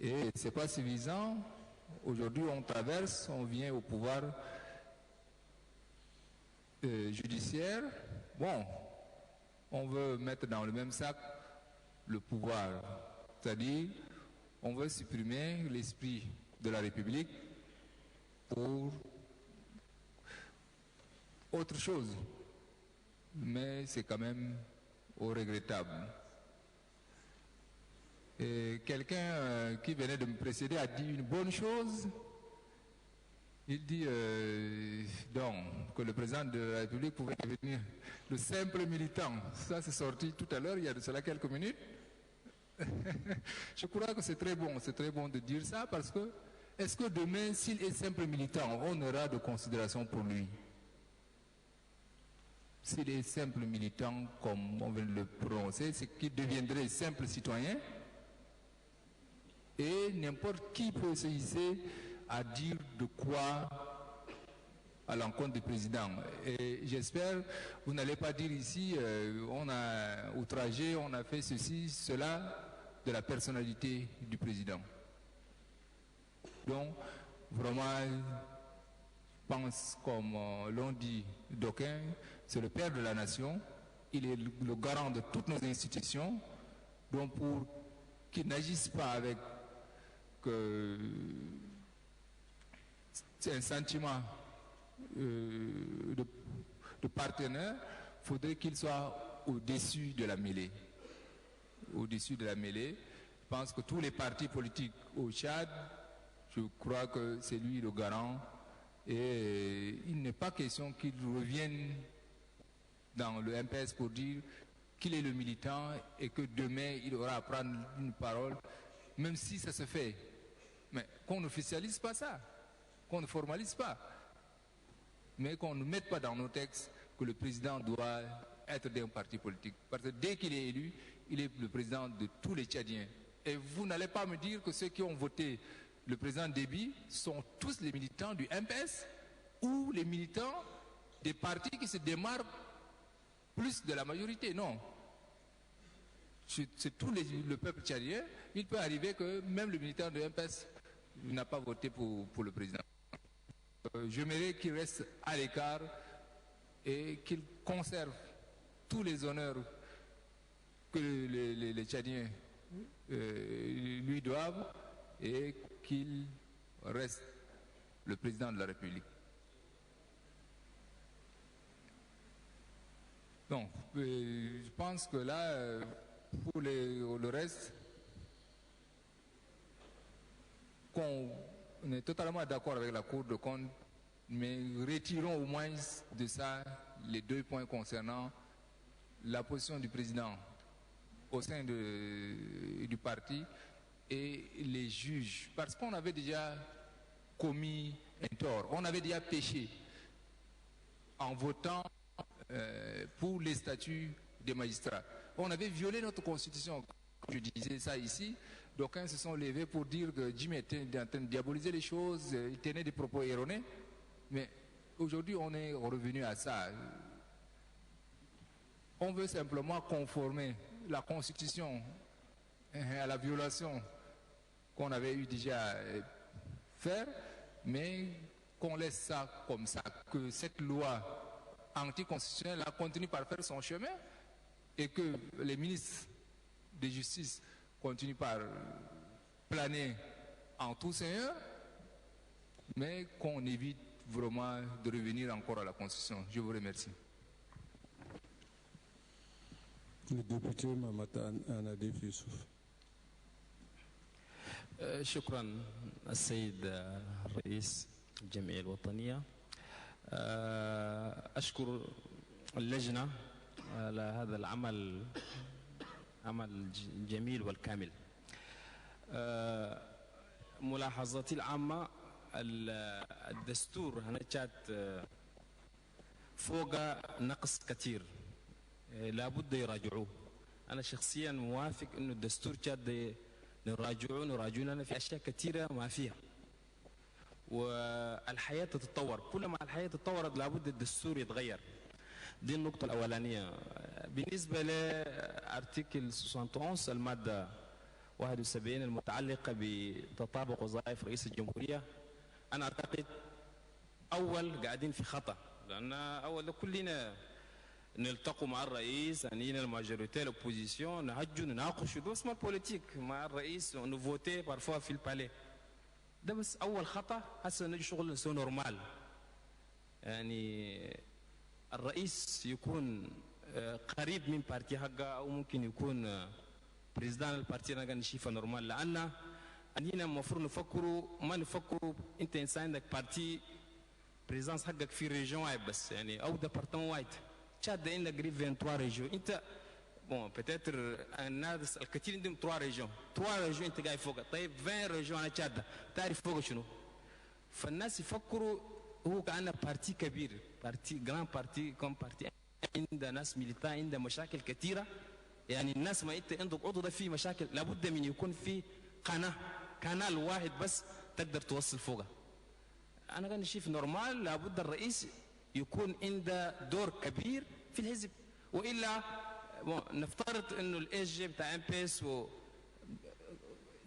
Et ce n'est pas suffisant. Aujourd'hui, on traverse, on vient au pouvoir judiciaire. Bon, on veut mettre dans le même sac le pouvoir, c'est-à-dire on veut supprimer l'esprit de la République pour autre chose. Mais c'est quand même regrettable. Et quelqu'un qui venait de me précéder a dit une bonne chose. Il dit donc que le président de la République pouvait devenir le simple militant. Ça, c'est sorti tout à l'heure, il y a de cela quelques minutes. Je crois que c'est très bon de dire ça parce que est-ce que demain, s'il est simple militant, on aura de considération pour lui? S'il est simple militant, comme on vient de le prononcer, c'est qu'il deviendrait simple citoyen et n'importe qui peut se hisser à dire de quoi à l'encontre du président. Et j'espère, vous n'allez pas dire ici, on a outragé, on a fait ceci, cela, de la personnalité du président. Donc, vraiment, je pense, comme l'ont dit d'aucuns, c'est le père de la nation, il est le garant de toutes nos institutions, donc pour qu'il n'agisse pas avec un sentiment de partenaire, il faudrait qu'il soit au-dessus de la mêlée. Au-dessus de la mêlée. Je pense que tous les partis politiques au Tchad, je crois que c'est lui le garant. Et il n'est pas question qu'il revienne dans le MPS pour dire qu'il est le militant et que demain il aura à prendre une parole, même si ça se fait. Mais qu'on n'officialise pas ça, qu'on ne formalise pas, mais qu'on ne mette pas dans nos textes que le président doit être d'un parti politique. Parce que dès qu'il est élu, il est le président de tous les Tchadiens. Et vous n'allez pas me dire que ceux qui ont voté le président Déby sont tous les militants du MPS ou les militants des partis qui se démarquent plus de la majorité. Non. C'est tout le peuple tchadien. Il peut arriver que même le militant de MPS n'a pas voté pour le président. J'aimerais qu'il reste à l'écart et qu'il conserve tous les honneurs que les Tchadiens lui doivent et qu'il reste le président de la République. Donc, je pense que là, pour le reste, qu'on est totalement d'accord avec la Cour de compte, mais retirons au moins de ça les 2 points concernant la position du président au sein du parti et les juges. Parce qu'on avait déjà commis un tort, on avait déjà péché en votant pour les statuts des magistrats. On avait violé notre constitution. Je disais ça ici. D'aucuns se sont levés pour dire que Jimmy était en train de diaboliser les choses, il tenait des propos erronés. Mais aujourd'hui, on est revenu à ça. On veut simplement conformer la constitution à la violation qu'on avait eu déjà à faire, mais qu'on laisse ça comme ça, que cette loi anticonstitutionnelle continue par faire son chemin et que les ministres de justice continuent par planer en tout seigneur, mais qu'on évite vraiment de revenir encore à la Constitution. Je vous remercie. Le député Mamata Anadif Youssouf. شكرا السيد الرئيس الجمعية الوطنية. أشكر اللجنة على هذا العمل جميل والكامل. ملاحظاتي العامة الدستور هنا كانت فوق نقص كثير لابد يراجعوه. أنا شخصيا موافق إنه الدستور كان نراجعوه لنا في أشياء كثيرة ما فيها. والحياة تتطور، كلما الحياة تطورت لابد الدستور يتغير. دي النقطة الأولانية. بالنسبة لأرتيكل 71 المادة 71 المتعلقة بتطابق وظائف رئيس الجمهورية، أنا أعتقد أول قاعدين في خطأ، لأن أول كلنا نلتقوا مع الرئيس أنينا الماجوريتي الأوبوزيسيون نهجوا نناقشوا بس ما بوليتيك مع الرئيس ونفوتي بارفوا في البالي. ده بس أول خطأ. هسه نجي شغل نسوي نورمال، يعني الرئيس يكون قريب من بارتي حقه أو ممكن يكون بريزدان البارتي نقدر نشوفها نورمال. لأن أنينا المفروض ما نفكروا أنت إنسان عندك بارتي بريزانس حقك في ريجون واحد بس، يعني أو ديبارتمون واحد. تشاد عندك قريب 23 ريجون. أنت بون بتاتر الناس الكثير عندهم 3 ريجون أنت قاعد فوق. طيب 20 ريجون أنا تشاد تعرف فوق شنو؟ فالناس يفكروا هو كأنه بارتي كبير، بارتي جران بارتي كم بارتي عندها ناس ميليتا عندها مشاكل كثيرة. يعني الناس ما انت عندك عضو ده فيه مشاكل، لابد من يكون في قناة واحد بس تقدر توصل فوقها. انا كان شايف نورمال لابد الرئيس يكون عنده دور كبير في الحزب، والا نفترض انه الاس جي بتاع ام بي اس و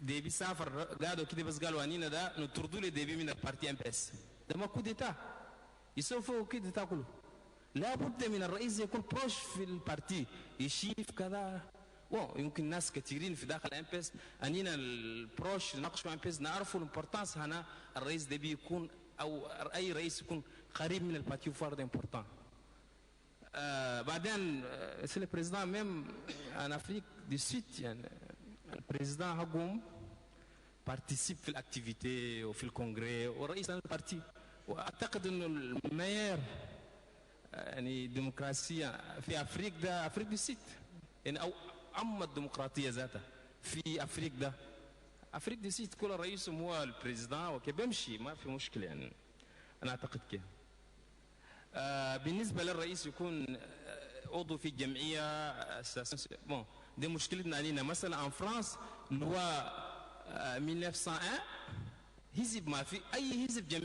ديبي سافر قالوا كده بس قالوا انينا ده نطردوا لي ديبي من البارتي ام بي اس. ده ما كوديتا يسوي فوق كده كله. لابد من الرئيس يكون بروش في البارتي يشيف كذا. يمكن ناس كثيرين في داخل ام بي اس انينا البروش نناقشوا ام بي اس نعرفوا الامبورتانس. هنا الرئيس ده بيكون او اي رئيس يكون قريب من البارتي فارد امبورتان. بعدين سي البريزيدان ميم ان افريك دي سيت، يعني البريزيدان حقهم بارتيسيب في الاكتيفيتي وفي الكونغري ورئيس البارتي. واعتقد انه المير يعني ديمقراطية في افريق ده افريق دي سيت، يعني او اما الديمقراطية ذاتها في افريق ده افريق دي سيت. كل رئيسهم هو البريزيدان وكي بيمشي ما في مشكلة. يعني انا اعتقد كده. بالنسبة للرئيس يكون عضو في الجمعية اساسا بون دي مشكلتنا علينا. مثلا ان فرانس لوا 1901 حزب ما في اي حزب جمعية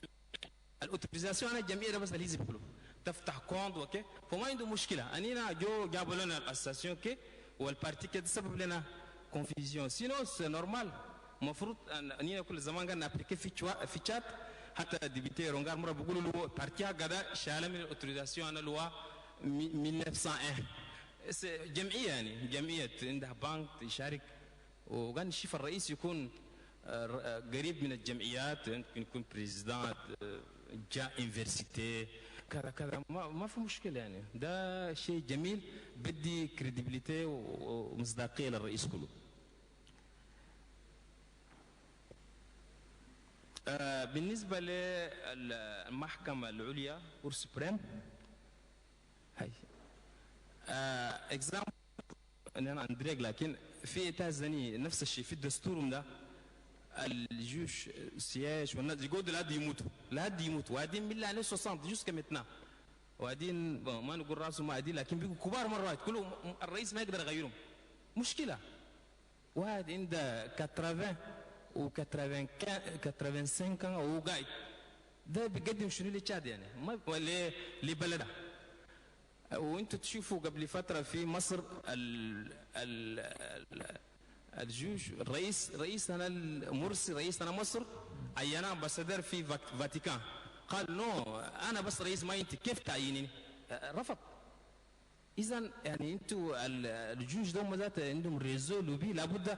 الاوتوريزاسيون على الجمعية ده بس الحزب كله تفتح كونت وكي، فما عنده مشكلة. انينا جابوا لنا الاساسيون كي والبارتي كي تسبب لنا كونفيزيون. سينو سي نورمال. المفروض انينا كل زمان قاعد نابليكي في تشات. حتى الديبيتي رونغار مرة بيقولوا له بارتي هكذا شال من الاوتوريزاسيون على لوا 1901. جمعية يعني جمعية عندها بنك تشارك. وكان نشوف الرئيس يكون قريب من الجمعيات، يمكن يكون بريزيدان جا انفرسيتي كذا كذا ما في مشكلة. يعني ده شيء جميل بدي كريديبيليتي ومصداقية للرئيس كله. بالنسبة للمحكمة العليا كور سوبريم هاي اكزام انا اندريك، لكن في تازني نفس الشيء في الدستور ده الجيوش سياش والناس يقعدوا لحد يموتوا وادين بالله عليه 60 جوز كمتنا وادين ما نقول راسهم ما ادين، لكن بيقوا كبار مرات كلهم الرئيس ما يقدر يغيرهم. مشكلة. واحد عنده 80 و 85 وهو قاعد ده بيقدم شنو لتشاد يعني ما لبلده. وانتم تشوفوا قبل فترة في مصر الجيوش رئيسنا المرسي رئيسنا مصر عينا امباسادور في فاتيكان قال نو انا بس رئيس ما انت كيف تعينيني؟ رفض. اذا يعني انتم الجيوش دوم ذات عندهم ريزو لوبي لابد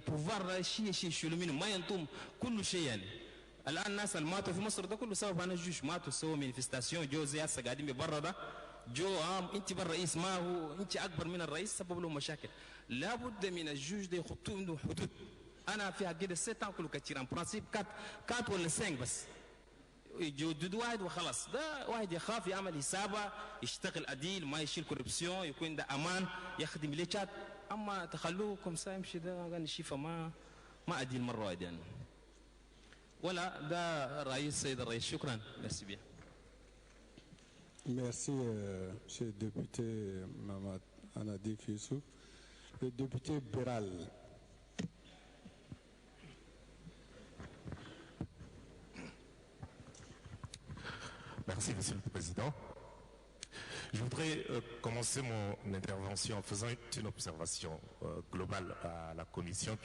بوفار شيء يشيلوا منهم ما ينطم كل شيء. يعني الان الناس اللي ماتوا في مصر ده كله سبب انا الجيوش ماتوا سووا مانيفستاسيون جو زي هسه قاعدين ببرا ده جو انت بالرئيس ما هو انت اكبر من الرئيس سبب له مشاكل لابد من الجوج ده يخطوا عنده حدود انا فيها كده 7 ans كله كتير ان برانسيب 4 ولا 5 بس يجدد واحد وخلاص ده واحد يخاف يعمل حسابه يشتغل عديل ما يشيل كوربسيون يكون ده امان يخدم ليشات اما تخلوكم سامشي ده كان الشيفه ما عديل مره واحده يعني ولا ده رئيس السيد الرئيس شكرا ميرسي بيان Merci, monsieur le député Mamad Anadik Youssouf. Le député Béral. Merci, Monsieur le Président. Je voudrais commencer mon intervention en faisant une observation globale à la Commission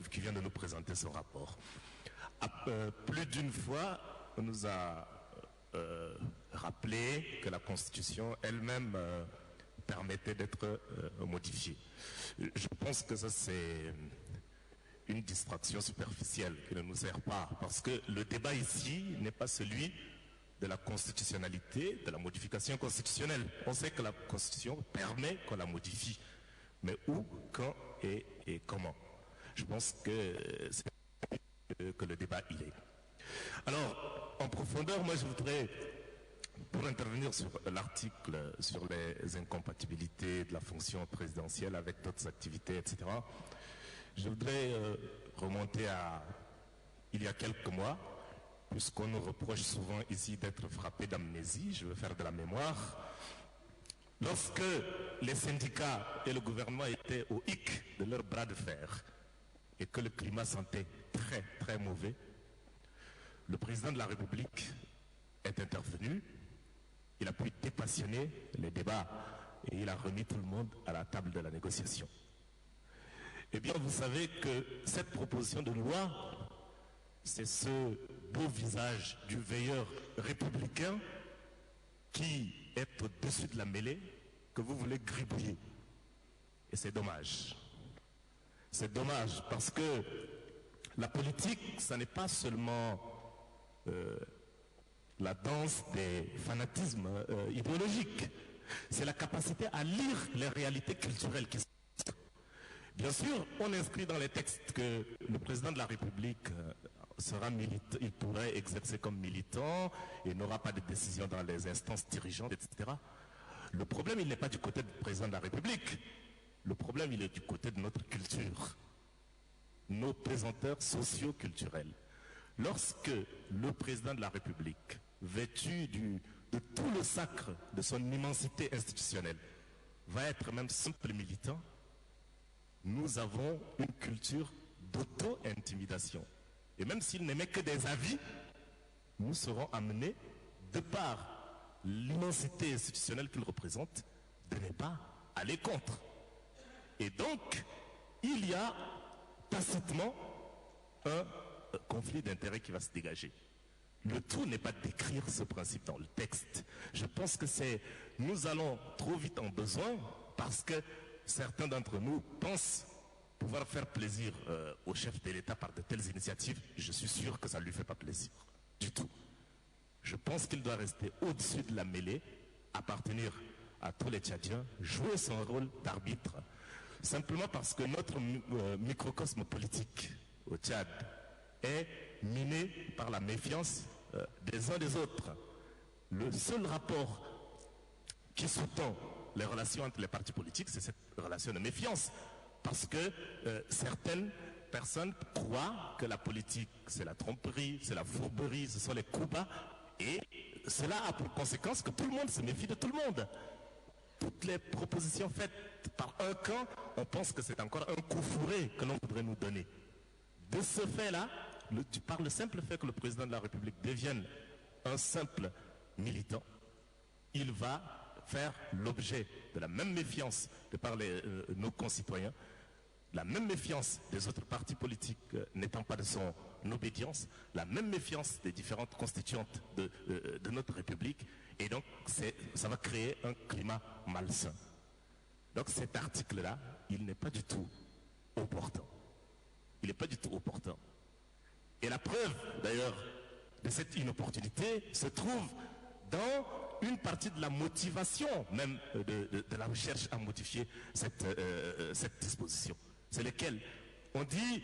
qui vient de nous présenter ce rapport. Plus d'une fois, on nous a rappelé que la Constitution elle-même permettait d'être modifiée. Je pense que ça c'est une distraction superficielle qui ne nous sert pas, parce que le débat ici n'est pas celui de la constitutionnalité, de la modification constitutionnelle. On sait que la Constitution permet qu'on la modifie, mais où, quand et comment. Je pense que c'est que le débat il est. Alors, en profondeur, moi je voudrais, pour intervenir sur l'article sur les incompatibilités de la fonction présidentielle avec d'autres activités, etc., je voudrais remonter à il y a quelques mois, puisqu'on nous reproche souvent ici d'être frappé d'amnésie, je veux faire de la mémoire. Lorsque les syndicats et le gouvernement étaient au hic de leur bras de fer et que le climat sentait très très mauvais, le président de la République est intervenu, il a pu dépassionner les débats et il a remis tout le monde à la table de la négociation. Eh bien, vous savez que cette proposition de loi, c'est ce beau visage du veilleur républicain qui est au-dessus de la mêlée que vous voulez gribouiller. Et c'est dommage. C'est dommage parce que la politique, ça n'est pas seulement la danse des fanatismes idéologiques. C'est la capacité à lire les réalités culturelles qui sont. Bien sûr, on inscrit dans les textes que le président de la République sera militant, il pourrait exercer comme militant et n'aura pas de décision dans les instances dirigeantes, etc. Le problème, il n'est pas du côté du président de la République. Le problème, il est du côté de notre culture. Nos pesanteurs socio-culturels. Lorsque le président de la République, vêtu de tout le sacre de son immensité institutionnelle, va être même simple militant, nous avons une culture d'auto-intimidation. Et même s'il n'émet que des avis, nous serons amenés, de par l'immensité institutionnelle qu'il représente, de ne pas aller contre. Et donc, il y a tacitement un conflit d'intérêts qui va se dégager. Le tout n'est pas d'écrire ce principe dans le texte. Je pense que nous allons trop vite en besoin parce que certains d'entre nous pensent pouvoir faire plaisir au chef de l'État par de telles initiatives. Je suis sûr que ça ne lui fait pas plaisir du tout. Je pense qu'il doit rester au-dessus de la mêlée, appartenir à tous les Tchadiens, jouer son rôle d'arbitre, simplement parce que notre microcosme politique au Tchad est miné par la méfiance des uns des autres. Le seul rapport qui sous-tend les relations entre les partis politiques, c'est cette relation de méfiance. Parce que certaines personnes croient que la politique, c'est la tromperie, c'est la fourberie, ce sont les coups bas. Et cela a pour conséquence que tout le monde se méfie de tout le monde. Toutes les propositions faites par un camp, on pense que c'est encore un coup fourré que l'on voudrait nous donner. De ce fait-là, par le simple fait que le président de la République devienne un simple militant, il va faire l'objet de la même méfiance de par nos concitoyens, la même méfiance des autres partis politiques n'étant pas de son obédience, la même méfiance des différentes constituantes de notre République, et donc ça va créer un climat malsain. Donc cet article-là, il n'est pas du tout opportun. Il n'est pas du tout opportun. Et la preuve, d'ailleurs, de cette inopportunité se trouve dans une partie de la motivation même de la recherche à modifier cette disposition. C'est lesquels on dit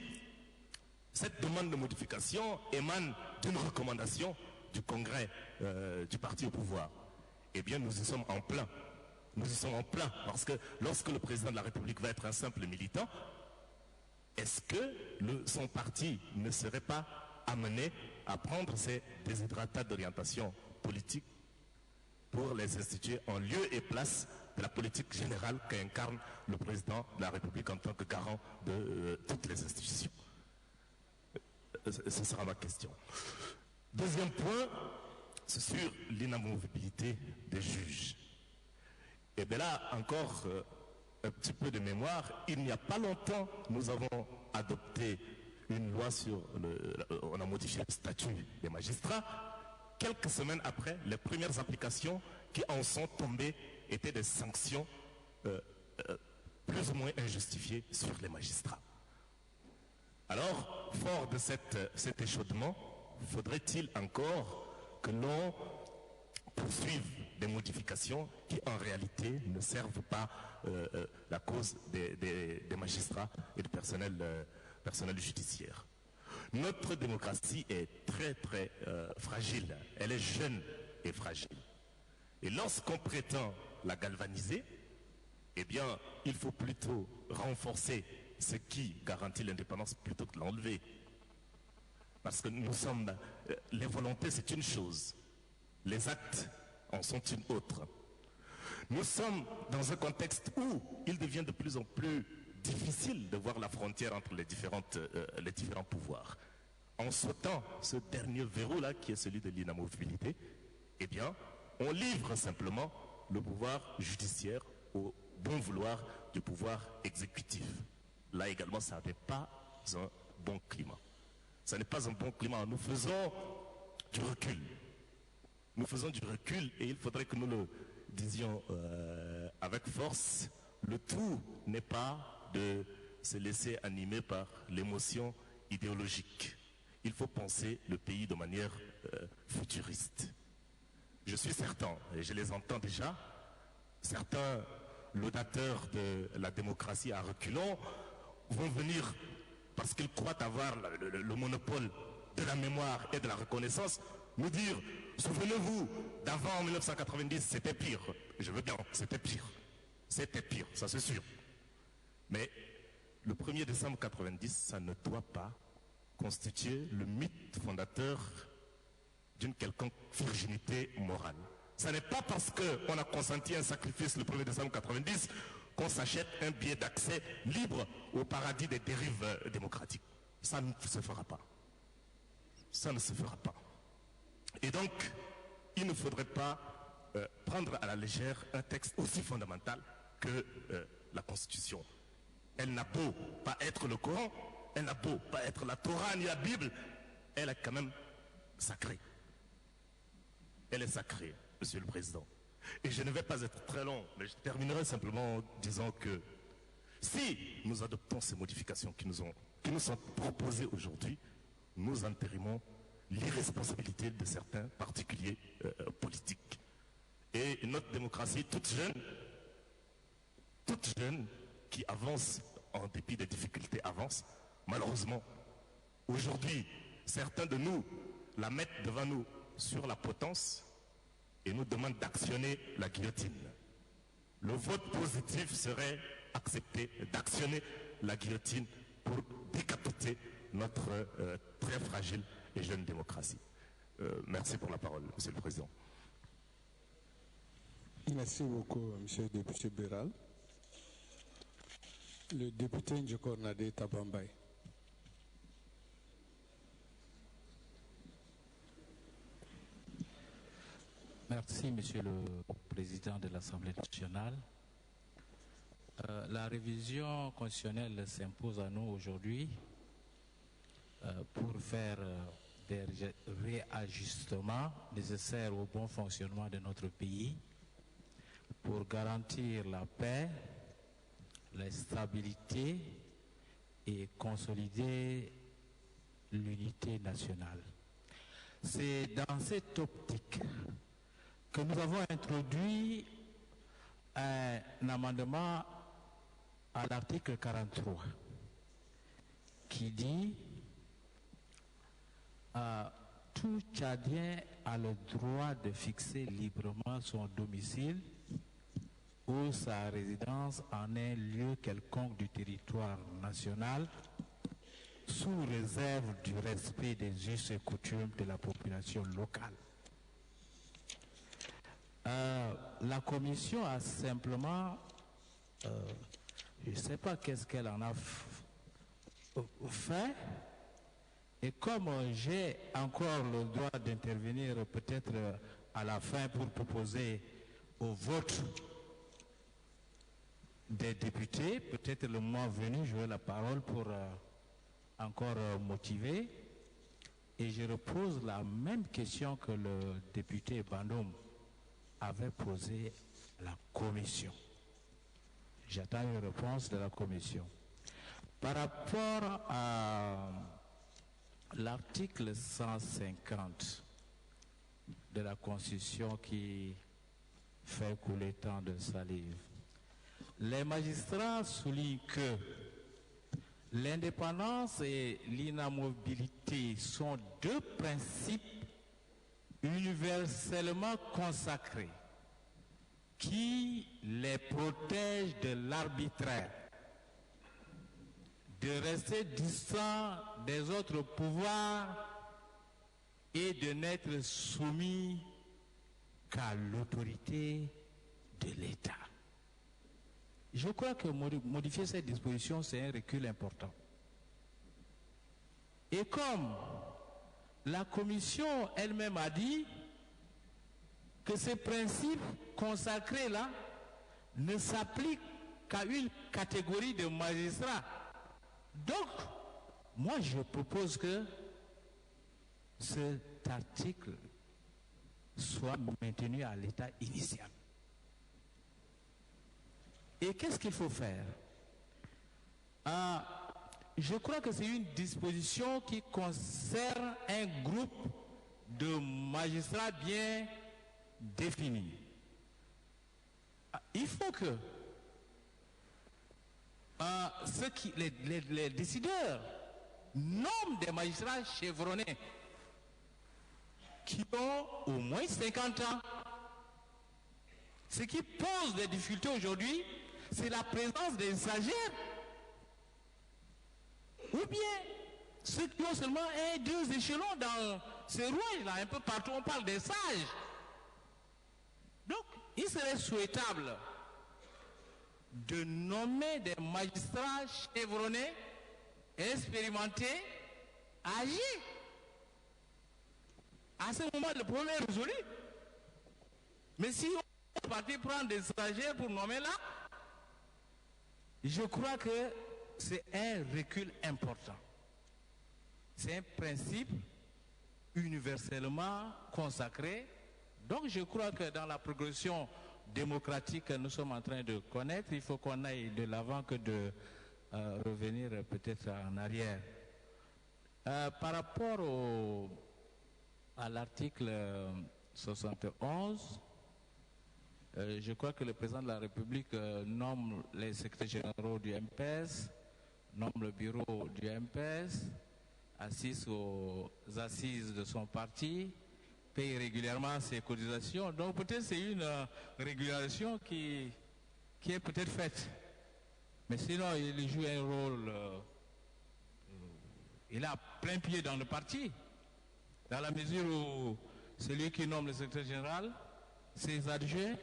cette demande de modification émane d'une recommandation du Congrès du parti au pouvoir. Eh bien, nous y sommes en plein. Nous y sommes en plein parce que lorsque le président de la République va être un simple militant, est-ce que son parti ne serait pas amené à prendre ces déshydratats d'orientation politique pour les instituer en lieu et place de la politique générale qu'incarne le président de la République en tant que garant de toutes les institutions? Ce sera ma question. Deuxième point, c'est sur l'inamovibilité des juges. Et bien là, encore un petit peu de mémoire, il n'y a pas longtemps, nous avons adopté une loi on a modifié le statut des magistrats. Quelques semaines après, les premières applications qui en sont tombées étaient des sanctions plus ou moins injustifiées sur les magistrats. Alors, fort de cet échaudement, faudrait-il encore que l'on poursuive des modifications qui en réalité ne servent pas la cause des magistrats et du personnel judiciaire. Notre démocratie est très très fragile, elle est jeune et fragile. Et lorsqu'on prétend la galvaniser, eh bien il faut plutôt renforcer ce qui garantit l'indépendance plutôt que l'enlever. Parce que les volontés c'est une chose, les actes en sont une autre. Nous sommes dans un contexte où il devient de plus en plus difficile de voir la frontière entre les différents pouvoirs. En sautant ce dernier verrou-là qui est celui de l'inamovibilité, eh bien, on livre simplement le pouvoir judiciaire au bon vouloir du pouvoir exécutif. Là également, ça n'est pas un bon climat. Ça n'est pas un bon climat. Nous faisons du recul. Nous faisons du recul et il faudrait que nous le disions avec force. Le tout n'est pas de se laisser animer par l'émotion idéologique. Il faut penser le pays de manière futuriste. Je suis certain, et je les entends déjà, certains laudateurs de la démocratie à reculons vont venir parce qu'ils croient avoir le monopole de la mémoire et de la reconnaissance, nous dire, souvenez-vous, d'avant en 1990, c'était pire. Je veux bien, c'était pire. C'était pire, ça c'est sûr. Mais le 1er décembre 1990, ça ne doit pas constituer le mythe fondateur d'une quelconque virginité morale. Ce n'est pas parce qu'on a consenti un sacrifice le 1er décembre 1990 qu'on s'achète un billet d'accès libre au paradis des dérives démocratiques. Ça ne se fera pas. Ça ne se fera pas. Et donc, il ne faudrait pas prendre à la légère un texte aussi fondamental que la Constitution. Elle n'a beau pas être le Coran, elle n'a beau pas être la Torah ni la Bible, elle est quand même sacrée. Elle est sacrée, Monsieur le Président. Et je ne vais pas être très long, mais je terminerai simplement en disant que si nous adoptons ces modifications qui nous sont proposées aujourd'hui, nous entérimons l'irresponsabilité de certains particuliers politiques. Et notre démocratie toute jeune, qui avance en dépit des difficultés, avance. Malheureusement, aujourd'hui, certains de nous la mettent devant nous sur la potence et nous demandent d'actionner la guillotine. Le vote positif serait accepté d'actionner la guillotine pour décapiter notre très fragile et jeune démocratie. Merci pour la parole, Monsieur le Président. Merci beaucoup, Monsieur le député Béral. Le député Ndjokornade Tabambay. Merci, Monsieur le Président de l'Assemblée nationale. La révision constitutionnelle s'impose à nous aujourd'hui pour faire des réajustements nécessaires au bon fonctionnement de notre pays, pour garantir la paix, la stabilité et consolider l'unité nationale. C'est dans cette optique que nous avons introduit un amendement à l'article 43 qui dit tout Tchadien a le droit de fixer librement son domicile ou sa résidence en un lieu quelconque du territoire national sous réserve du respect des us et coutumes de la population locale. La commission a simplement, je ne sais pas qu'est-ce qu'elle en a fait, et comme j'ai encore le droit d'intervenir peut-être à la fin pour proposer au vote des députés, peut-être le mois venu, j'aurai la parole pour encore motiver, et je repose la même question que le député Bandoum avait posée à la commission. J'attends une réponse de la commission. Par rapport à l'article 150 de la Constitution qui fait couler tant de salive, les magistrats soulignent que l'indépendance et l'inamovibilité sont deux principes universellement consacrés qui les protègent de l'arbitraire, de rester distants des autres pouvoirs et de n'être soumis qu'à l'autorité de l'État. Je crois que modifier cette disposition, c'est un recul important. Et comme la Commission elle-même a dit que ces principes consacrés-là ne s'appliquent qu'à une catégorie de magistrats. Donc, moi je propose que cet article soit maintenu à l'état initial. Et qu'est-ce qu'il faut faire? Je crois que c'est une disposition qui concerne un groupe de magistrats bien définis. Il faut que les décideurs nomment des magistrats chevronnés qui ont au moins 50 ans. Ce qui pose des difficultés aujourd'hui, c'est la présence des stagiaires. Ou bien ceux qui ont seulement 1, 2 échelons dans ces rouages-là, un peu partout, on parle des sages. Donc, il serait souhaitable de nommer des magistrats chevronnés, expérimentés, âgés. À ce moment, le problème est résolu. Mais si on est parti prendre des stagiaires pour nommer là, je crois que c'est un recul important. C'est un principe universellement consacré. Donc je crois que dans la progression démocratique que nous sommes en train de connaître, il faut qu'on aille de l'avant que de revenir peut-être en arrière. Par rapport à l'article 71, je crois que le président de la République nomme les secrétaires généraux du MPS, nomme le bureau du MPS, assiste aux assises de son parti, paye régulièrement ses cotisations. Donc peut-être c'est une régulation qui est peut-être faite. Mais sinon, il joue un rôle, il a plein pied dans le parti, dans la mesure où c'est lui qui nomme le secrétaire général, ses adjoints,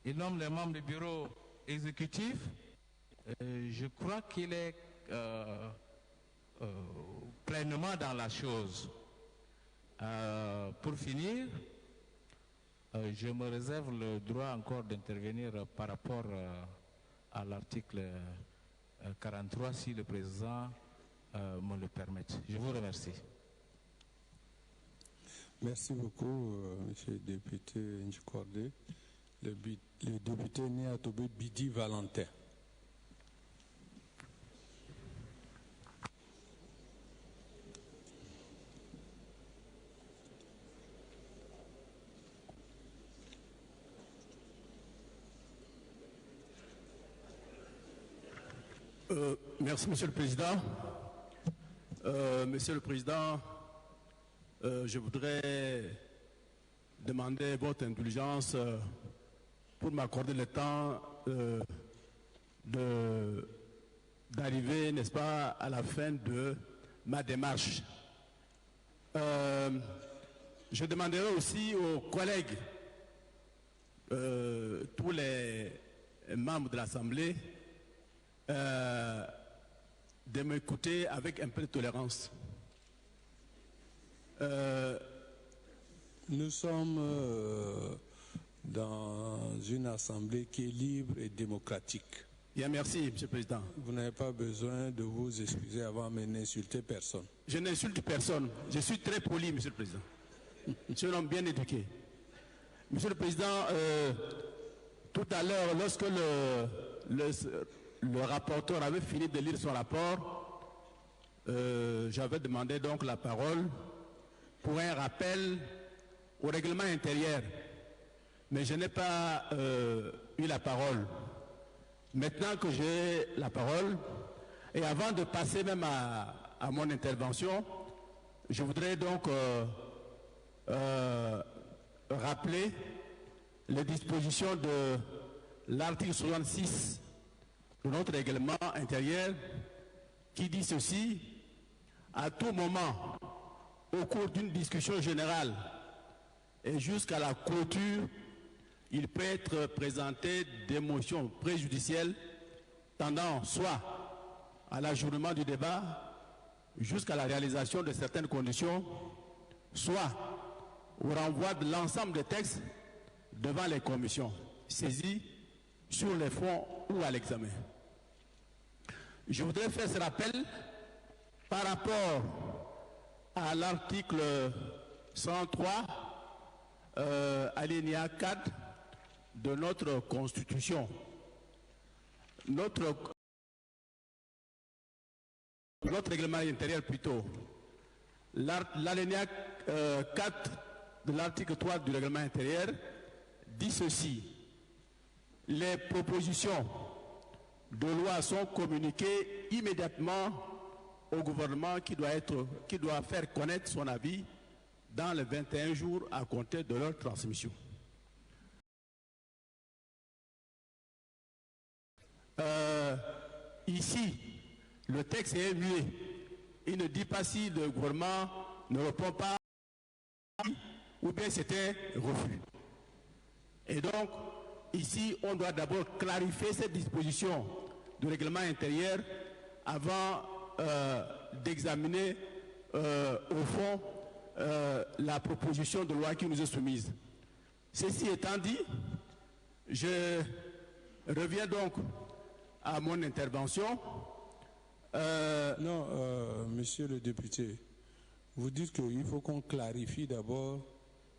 il nomme les membres du bureau exécutif. Je crois qu'il est pleinement dans la chose. Pour finir, je me réserve le droit encore d'intervenir par rapport à l'article 43 si le président me le permet. Je vous remercie. Merci beaucoup, monsieur le député Njikorde. Le député Niatobe Bidi Valentin. Merci, Monsieur le Président. Monsieur le Président, je voudrais demander votre indulgence pour m'accorder le temps d'arriver, n'est-ce pas, à la fin de ma démarche. Je demanderai aussi aux collègues, tous les membres de l'Assemblée, de m'écouter avec un peu de tolérance. Nous sommes dans une assemblée qui est libre et démocratique. Bien, merci, Monsieur le Président. Vous n'avez pas besoin de vous excuser avant, mais n'insultez personne. Je n'insulte personne. Je suis très poli, Monsieur le Président. Je suis un homme bien éduqué. Monsieur le Président, tout à l'heure, lorsque le rapporteur avait fini de lire son rapport, j'avais demandé donc la parole pour un rappel au règlement intérieur. Mais je n'ai pas eu la parole. Maintenant que j'ai la parole, et avant de passer même à mon intervention, je voudrais donc rappeler les dispositions de l'article 66 de notre règlement intérieur qui dit ceci: à tout moment, au cours d'une discussion générale et jusqu'à la clôture, il peut être présenté des motions préjudicielles tendant soit à l'ajournement du débat jusqu'à la réalisation de certaines conditions, soit au renvoi de l'ensemble des textes devant les commissions saisies sur les fonds ou à l'examen. Je voudrais faire ce rappel par rapport à l'article 103, alinéa 4 de notre Constitution. Notre règlement intérieur plutôt. L'alinéa 4 de l'article 3 du règlement intérieur dit ceci: les propositions de loi sont communiquées immédiatement au gouvernement qui doit faire connaître son avis dans les 21 jours à compter de leur transmission. Ici, le texte est muet. Il ne dit pas si le gouvernement ne répond pas ou bien c'est un refus. Et donc, ici, on doit d'abord clarifier cette disposition du règlement intérieur avant d'examiner au fond la proposition de loi qui nous est soumise. Ceci étant dit, je reviens donc à mon intervention. Monsieur le député, vous dites qu'il faut qu'on clarifie d'abord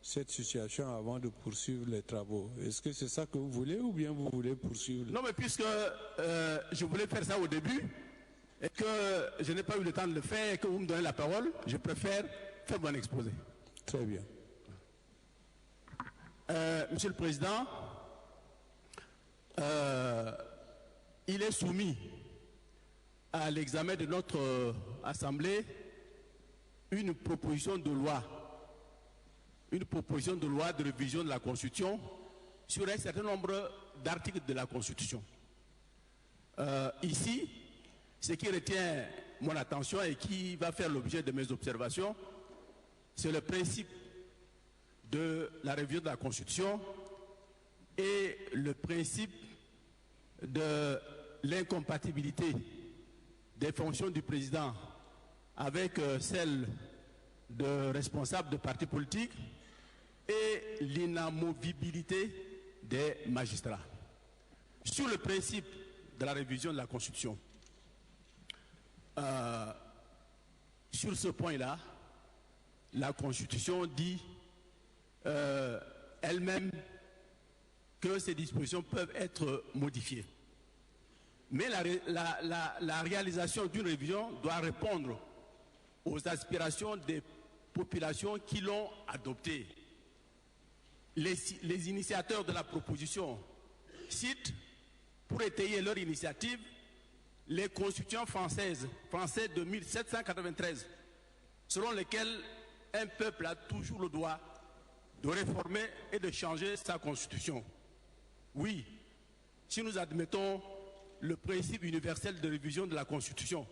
cette situation avant de poursuivre les travaux. Est-ce que c'est ça que vous voulez ou bien vous voulez poursuivre? Non, mais puisque je voulais faire ça au début et que je n'ai pas eu le temps de le faire et que vous me donnez la parole, je préfère faire mon exposé. Très bien. Monsieur le Président, il est soumis à l'examen de notre Assemblée une proposition de loi de révision de la Constitution sur un certain nombre d'articles de la Constitution. Ici, ce qui retient mon attention et qui va faire l'objet de mes observations, c'est le principe de la révision de la Constitution et le principe de l'incompatibilité des fonctions du président avec celles de responsables de partis politiques et l'inamovibilité des magistrats. Sur le principe de la révision de la Constitution, sur ce point-là, la Constitution dit elle-même que ces dispositions peuvent être modifiées. Mais la réalisation d'une révision doit répondre aux aspirations des populations qui l'ont adoptée. Les initiateurs de la proposition citent, pour étayer leur initiative, les constitutions français de 1793, selon lesquelles un peuple a toujours le droit de réformer et de changer sa constitution. Oui, si nous admettons le principe universel de révision de la Constitution,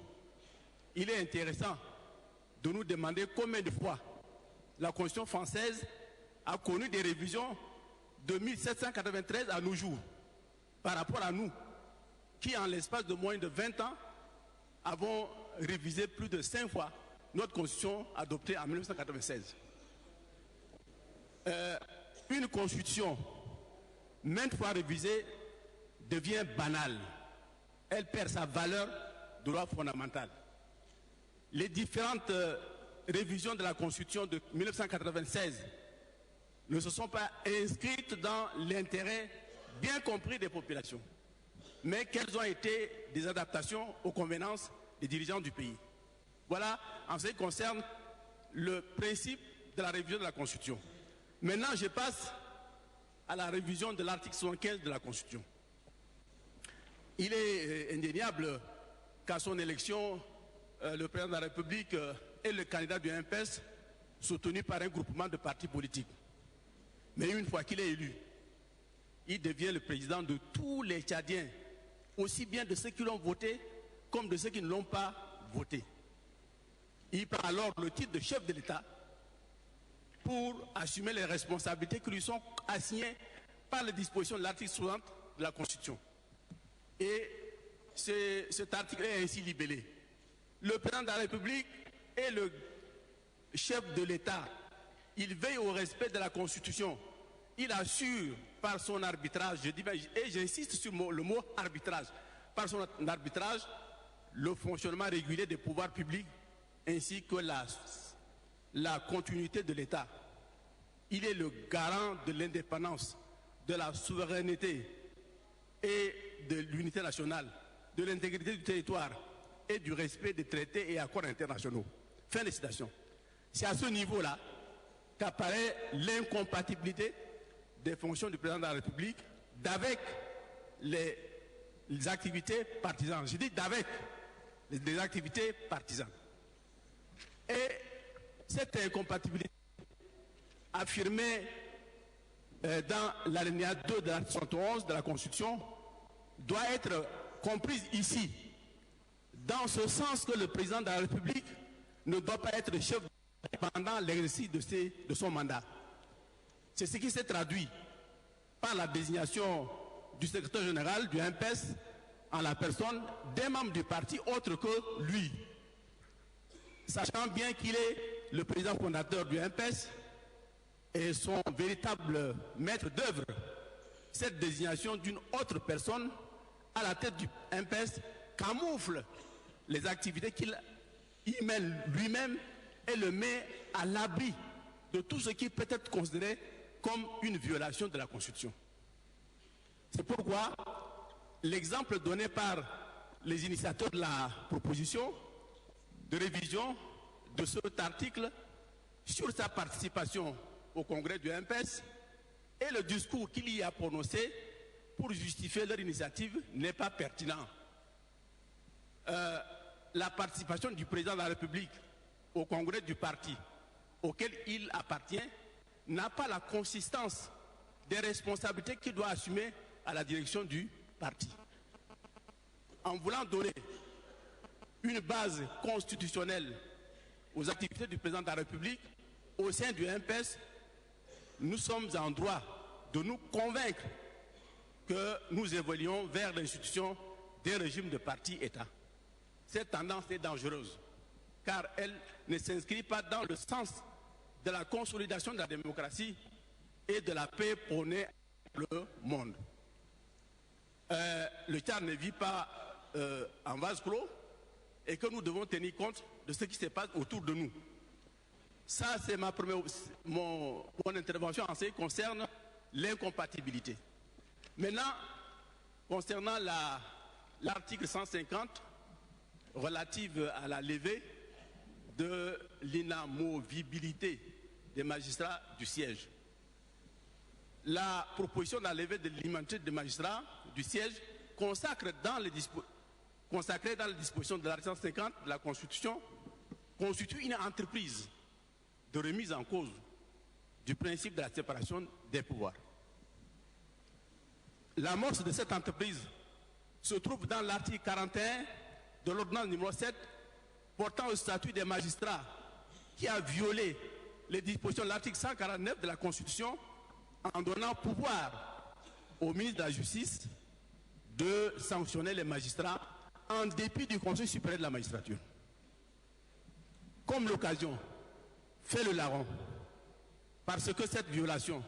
il est intéressant de nous demander combien de fois la Constitution française a connu des révisions de 1793 à nos jours, par rapport à nous, qui en l'espace de moins de 20 ans avons révisé plus de 5 fois notre Constitution adoptée en 1996. Une Constitution maintes fois révisée devient banale. Elle perd sa valeur de droit fondamental. Les différentes révisions de la Constitution de 1996 ne se sont pas inscrites dans l'intérêt bien compris des populations, mais qu'elles ont été des adaptations aux convenances des dirigeants du pays. Voilà en ce qui concerne le principe de la révision de la Constitution. Maintenant, je passe à la révision de l'article 75 de la Constitution. Il est indéniable qu'à son élection, le président de la République est le candidat du MPS soutenu par un groupement de partis politiques. Mais une fois qu'il est élu, il devient le président de tous les Tchadiens, aussi bien de ceux qui l'ont voté comme de ceux qui ne l'ont pas voté. Il prend alors le titre de chef de l'État pour assumer les responsabilités qui lui sont assignées par les dispositions de l'article 60 de la Constitution. Et cet article est ainsi libellé. Le président de la République est le chef de l'État. Il veille au respect de la Constitution. Il assure par son arbitrage, je dis, et j'insiste sur le mot arbitrage, par son arbitrage, le fonctionnement régulier des pouvoirs publics ainsi que la continuité de l'État. Il est le garant de l'indépendance, de la souveraineté et de l'unité nationale, de l'intégrité du territoire et du respect des traités et accords internationaux. Fin de citation. C'est à ce niveau-là qu'apparaît l'incompatibilité des fonctions du président de la République d'avec les activités partisanes. Je dis d'avec les activités partisanes. Et cette incompatibilité affirmée dans l'alinéa 2 de l'article 71 de la Constitution doit être comprise ici, dans ce sens que le président de la République ne doit pas être chef pendant l'exercice de son mandat. C'est ce qui s'est traduit par la désignation du secrétaire général du MPS en la personne d'un membre du parti autre que lui. Sachant bien qu'il est le président fondateur du MPS et son véritable maître d'œuvre, cette désignation d'une autre personne à la tête du MPS camoufle les activités qu'il y mène lui-même et le met à l'abri de tout ce qui peut être considéré comme une violation de la Constitution. C'est pourquoi l'exemple donné par les initiateurs de la proposition de révision de cet article sur sa participation au congrès du MPS et le discours qu'il y a prononcé pour justifier leur initiative n'est pas pertinent. La participation du président de la République au congrès du parti auquel il appartient n'a pas la consistance des responsabilités qu'il doit assumer à la direction du parti. En voulant donner une base constitutionnelle aux activités du président de la République au sein du MPS, nous sommes en droit de nous convaincre que nous évoluons vers l'institution des régimes de parti-État. Cette tendance est dangereuse, car elle ne s'inscrit pas dans le sens de la consolidation de la démocratie et de la paix prônée dans le monde. Le Tchad ne vit pas en vase clos et que nous devons tenir compte de ce qui se passe autour de nous. Ça, c'est mon intervention en ce qui concerne l'incompatibilité. Maintenant, concernant l'article 150 relative à la levée de l'inamovibilité des magistrats du siège. La proposition de la levée de l'immunité des magistrats du siège consacre dans les consacrée dans les dispositions de l'article 150 de la Constitution, constitue une entreprise de remise en cause du principe de la séparation des pouvoirs. L'amorce de cette entreprise se trouve dans l'article 41 de l'ordonnance numéro 7 portant au statut des magistrats, qui a violé les dispositions de l'article 149 de la Constitution en donnant pouvoir au ministre de la Justice de sanctionner les magistrats en dépit du Conseil supérieur de la magistrature. Comme l'occasion fait le larron, parce que cette violation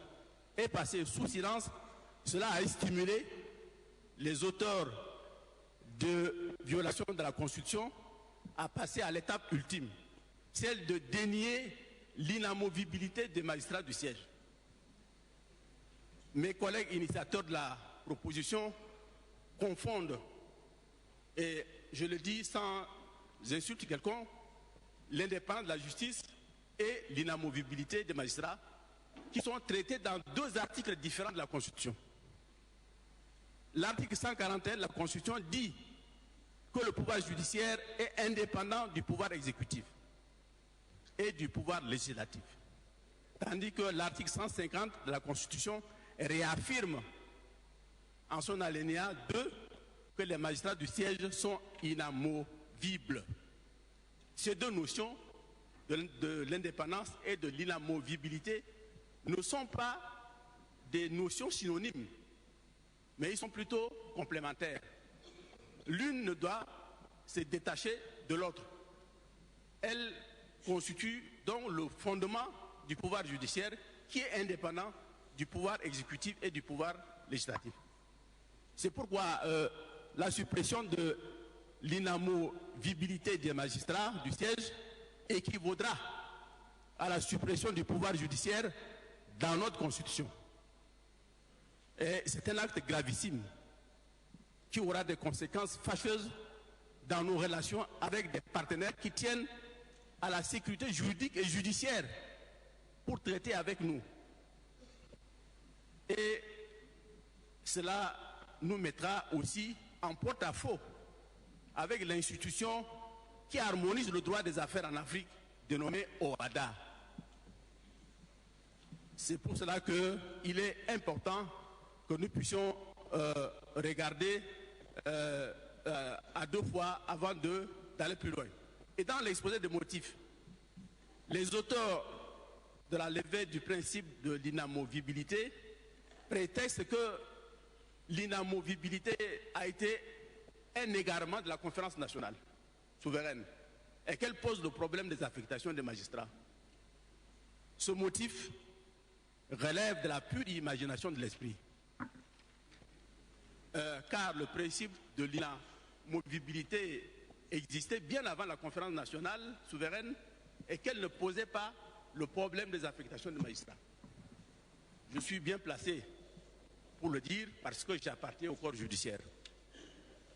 est passée sous silence, cela a stimulé les auteurs de violation de la Constitution à passer à l'étape ultime, celle de dénier l'inamovibilité des magistrats du siège. Mes collègues initiateurs de la proposition confondent, et je le dis sans insulte quelconque, l'indépendance de la justice et l'inamovibilité des magistrats, qui sont traités dans deux articles différents de la Constitution. L'article 141 de la Constitution dit que le pouvoir judiciaire est indépendant du pouvoir exécutif et du pouvoir législatif. Tandis que l'article 150 de la Constitution réaffirme en son alinéa 2 que les magistrats du siège sont inamovibles. Ces deux notions de l'indépendance et de l'inamovibilité ne sont pas des notions synonymes, mais ils sont plutôt complémentaires. L'une ne doit se détacher de l'autre. Elle constitue donc le fondement du pouvoir judiciaire qui est indépendant du pouvoir exécutif et du pouvoir législatif. C'est pourquoi la suppression de l'inamovibilité des magistrats du siège équivaudra à la suppression du pouvoir judiciaire dans notre Constitution. Et c'est un acte gravissime qui aura des conséquences fâcheuses dans nos relations avec des partenaires qui tiennent à la sécurité juridique et judiciaire pour traiter avec nous. Et cela nous mettra aussi en porte-à-faux avec l'institution qui harmonise le droit des affaires en Afrique, dénommée OHADA. C'est pour cela qu'il est important que nous puissions regarder à deux fois avant d'aller plus loin. Et dans l'exposé des motifs, les auteurs de la levée du principe de l'inamovibilité prétextent que l'inamovibilité a été un égarement de la conférence nationale souveraine et qu'elle pose le problème des affectations des magistrats. Ce motif relève de la pure imagination de l'esprit. Car le principe de l'inamovibilité existait bien avant la conférence nationale souveraine et qu'elle ne posait pas le problème des affectations des magistrats. Je suis bien placé pour le dire parce que j'appartiens au corps judiciaire.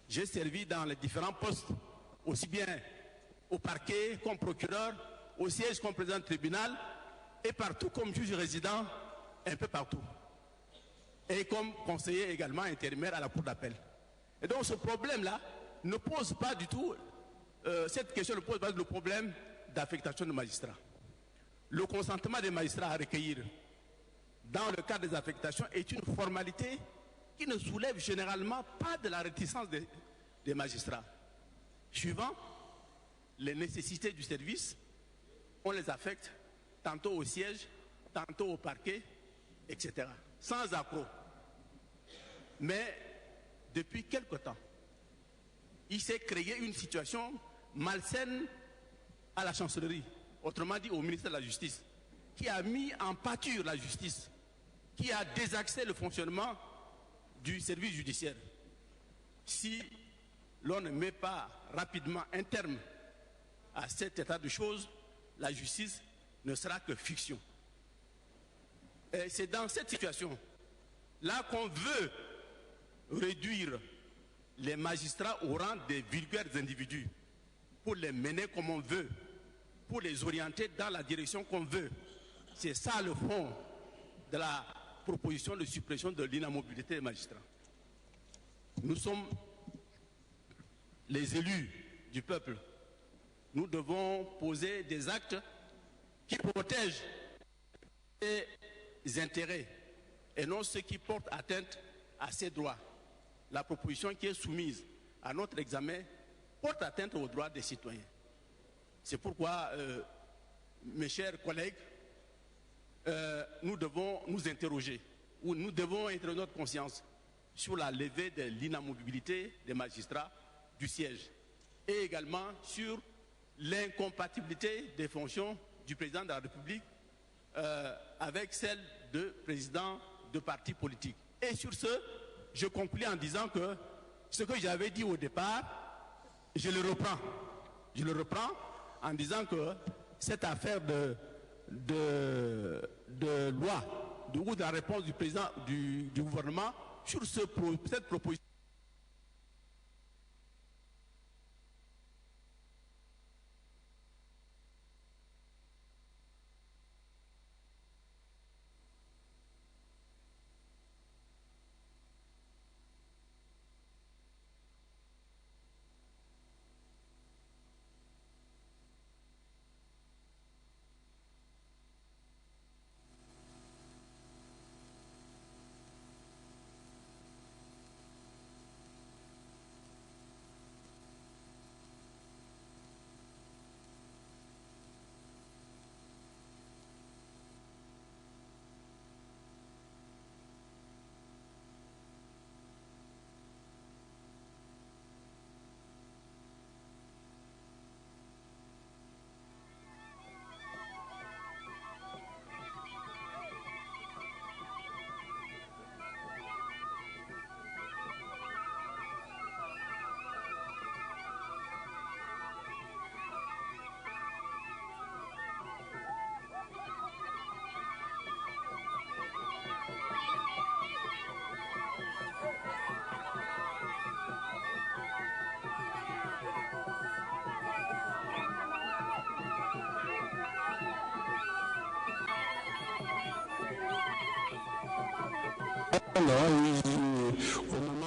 J'ai servi dans les différents postes, aussi bien au parquet comme procureur, au siège comme président de tribunal et partout comme juge résident, un peu partout. Et comme conseiller également intérimaire à la cour d'appel. Et donc ce problème-là ne pose pas du tout, cette question ne pose pas le problème d'affectation de magistrats. Le consentement des magistrats à recueillir dans le cadre des affectations est une formalité qui ne soulève généralement pas de la réticence des magistrats. Suivant les nécessités du service, on les affecte tantôt au siège, tantôt au parquet, etc. Sans accroc. Mais depuis quelque temps, il s'est créé une situation malsaine à la chancellerie, autrement dit au ministère de la Justice, qui a mis en pâture la justice, qui a désaxé le fonctionnement du service judiciaire. Si l'on ne met pas rapidement un terme à cet état de choses, la justice ne sera que fiction. Et c'est dans cette situation-là qu'on veut réduire les magistrats au rang des vulgaires individus pour les mener comme on veut, pour les orienter dans la direction qu'on veut. C'est ça le fond de la proposition de suppression de l'inamovibilité des magistrats. Nous sommes les élus du peuple, nous devons poser des actes qui protègent les intérêts et non ceux qui portent atteinte à ces droits. La proposition qui est soumise à notre examen porte atteinte aux droits des citoyens. C'est pourquoi, mes chers collègues, nous devons nous interroger, ou nous devons interroger notre conscience sur la levée de l'inamovibilité des magistrats du siège et également sur l'incompatibilité des fonctions du président de la République avec celle de président de parti politique. Et sur ce, je conclue en disant que ce que j'avais dit au départ, je le reprends. Je le reprends en disant que cette affaire de loi, ou de la réponse du président du gouvernement sur cette proposition. Au moment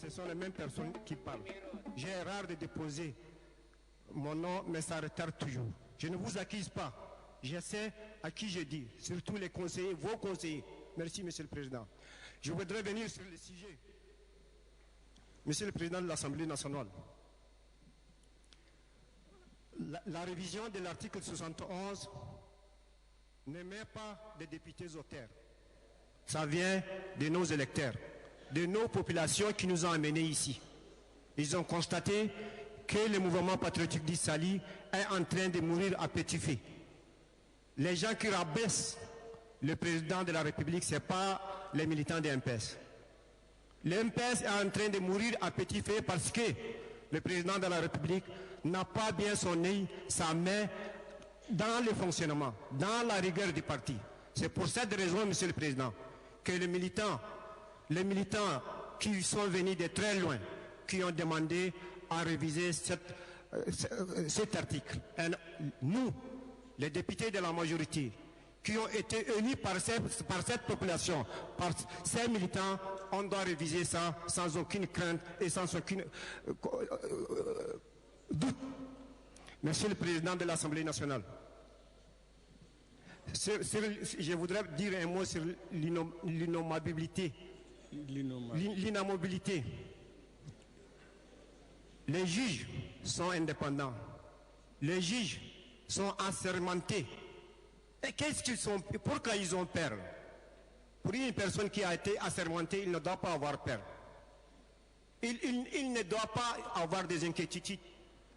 ce sont les mêmes personnes qui parlent. J'ai rare de déposer mon nom, mais ça retarde toujours. Je ne vous accuse pas. Je sais à qui je dis, surtout les conseillers, vos conseillers. Merci, Monsieur le Président. Je voudrais venir sur le sujet. Monsieur le Président de l'Assemblée nationale, la révision de l'article 71 ne met pas de députés auteurs. Ça vient de nos électeurs, de nos populations qui nous ont amenés ici. Ils ont constaté que le mouvement patriotique d'Issali est en train de mourir à petit feu. Les gens qui rabaissent le président de la République, ce n'est pas les militants de MPS. Le MPS est en train de mourir à petit feu parce que le président de la République n'a pas bien son œil, sa main dans le fonctionnement, dans la rigueur du parti. C'est pour cette raison, Monsieur le Président, que les militants qui sont venus de très loin, qui ont demandé à réviser cet article. Et nous, les députés de la majorité, qui ont été élus par cette population, par ces militants, on doit réviser ça sans aucune crainte et sans aucune doute. Monsieur le Président de l'Assemblée nationale, je voudrais dire un mot sur l'inamovibilité. L'inamovibilité. Les juges sont indépendants. Les juges sont assermentés. Et qu'est-ce qu'ils sont? Pourquoi ils ont peur? Pour une personne qui a été assermentée, il ne doit pas avoir peur. Il ne doit pas avoir des inquiétudes.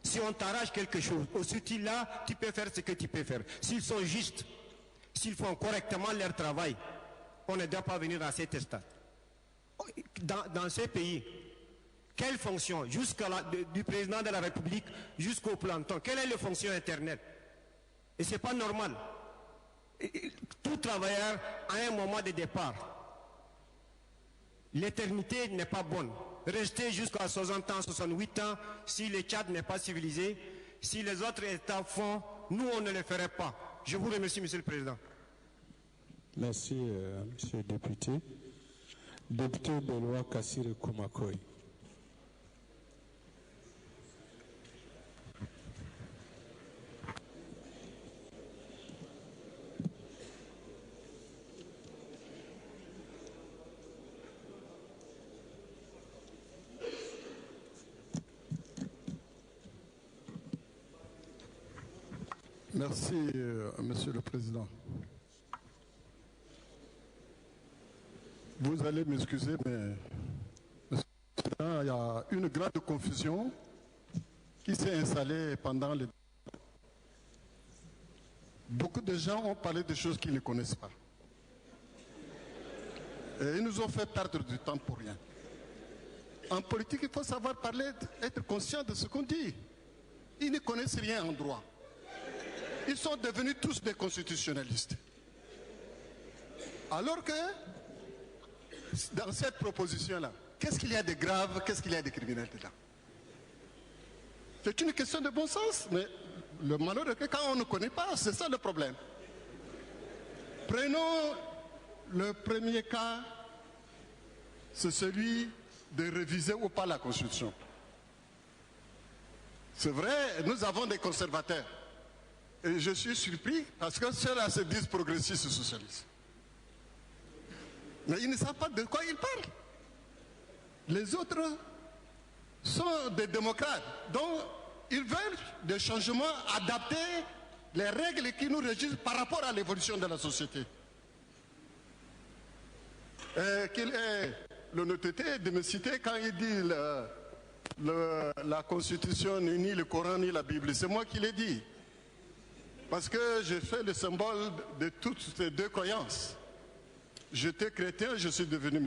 Si on t'arrache quelque chose, aussi là, tu peux faire ce que tu peux faire. S'ils sont justes, s'ils font correctement leur travail, on ne doit pas venir à cet stade. Dans ce pays, quelle fonction, du président de la République jusqu'au planton, quelle est la fonction éternelle? Et ce n'est pas normal. Tout travailleur a un moment de départ. L'éternité n'est pas bonne. Rester jusqu'à 60 ans, 68 ans, si le Tchad n'est pas civilisé, si les autres États font, nous on ne le ferait pas. Je vous remercie, Monsieur le Président. Merci, Monsieur le député. Député de loi Kassire Koumakoy. Merci, Monsieur le Président. Vous allez m'excuser, mais Monsieur le Président, il y a une grande confusion qui s'est installée pendant les... Beaucoup de gens ont parlé de choses qu'ils ne connaissent pas. Et ils nous ont fait perdre du temps pour rien. En politique, il faut savoir parler, être conscient de ce qu'on dit. Ils ne connaissent rien en droit. Ils sont devenus tous des constitutionnalistes. Alors que, dans cette proposition-là, qu'est-ce qu'il y a de grave, qu'est-ce qu'il y a de criminel dedans? C'est une question de bon sens, mais le malheur est que quand on ne connaît pas, c'est ça le problème. Prenons le premier cas, c'est celui de réviser ou pas la Constitution. C'est vrai, nous avons des conservateurs. Et je suis surpris parce que ceux-là se disent progressistes et socialistes. Mais ils ne savent pas de quoi ils parlent. Les autres sont des démocrates. Donc, ils veulent des changements adaptés, les règles qui nous régissent par rapport à l'évolution de la société. Qu'il ait l'honnêteté de me citer quand il dit la Constitution n'est ni le Coran ni la Bible. C'est moi qui l'ai dit. Parce que j'ai fait le symbole de toutes ces deux croyances. J'étais chrétien, je suis devenu musulman.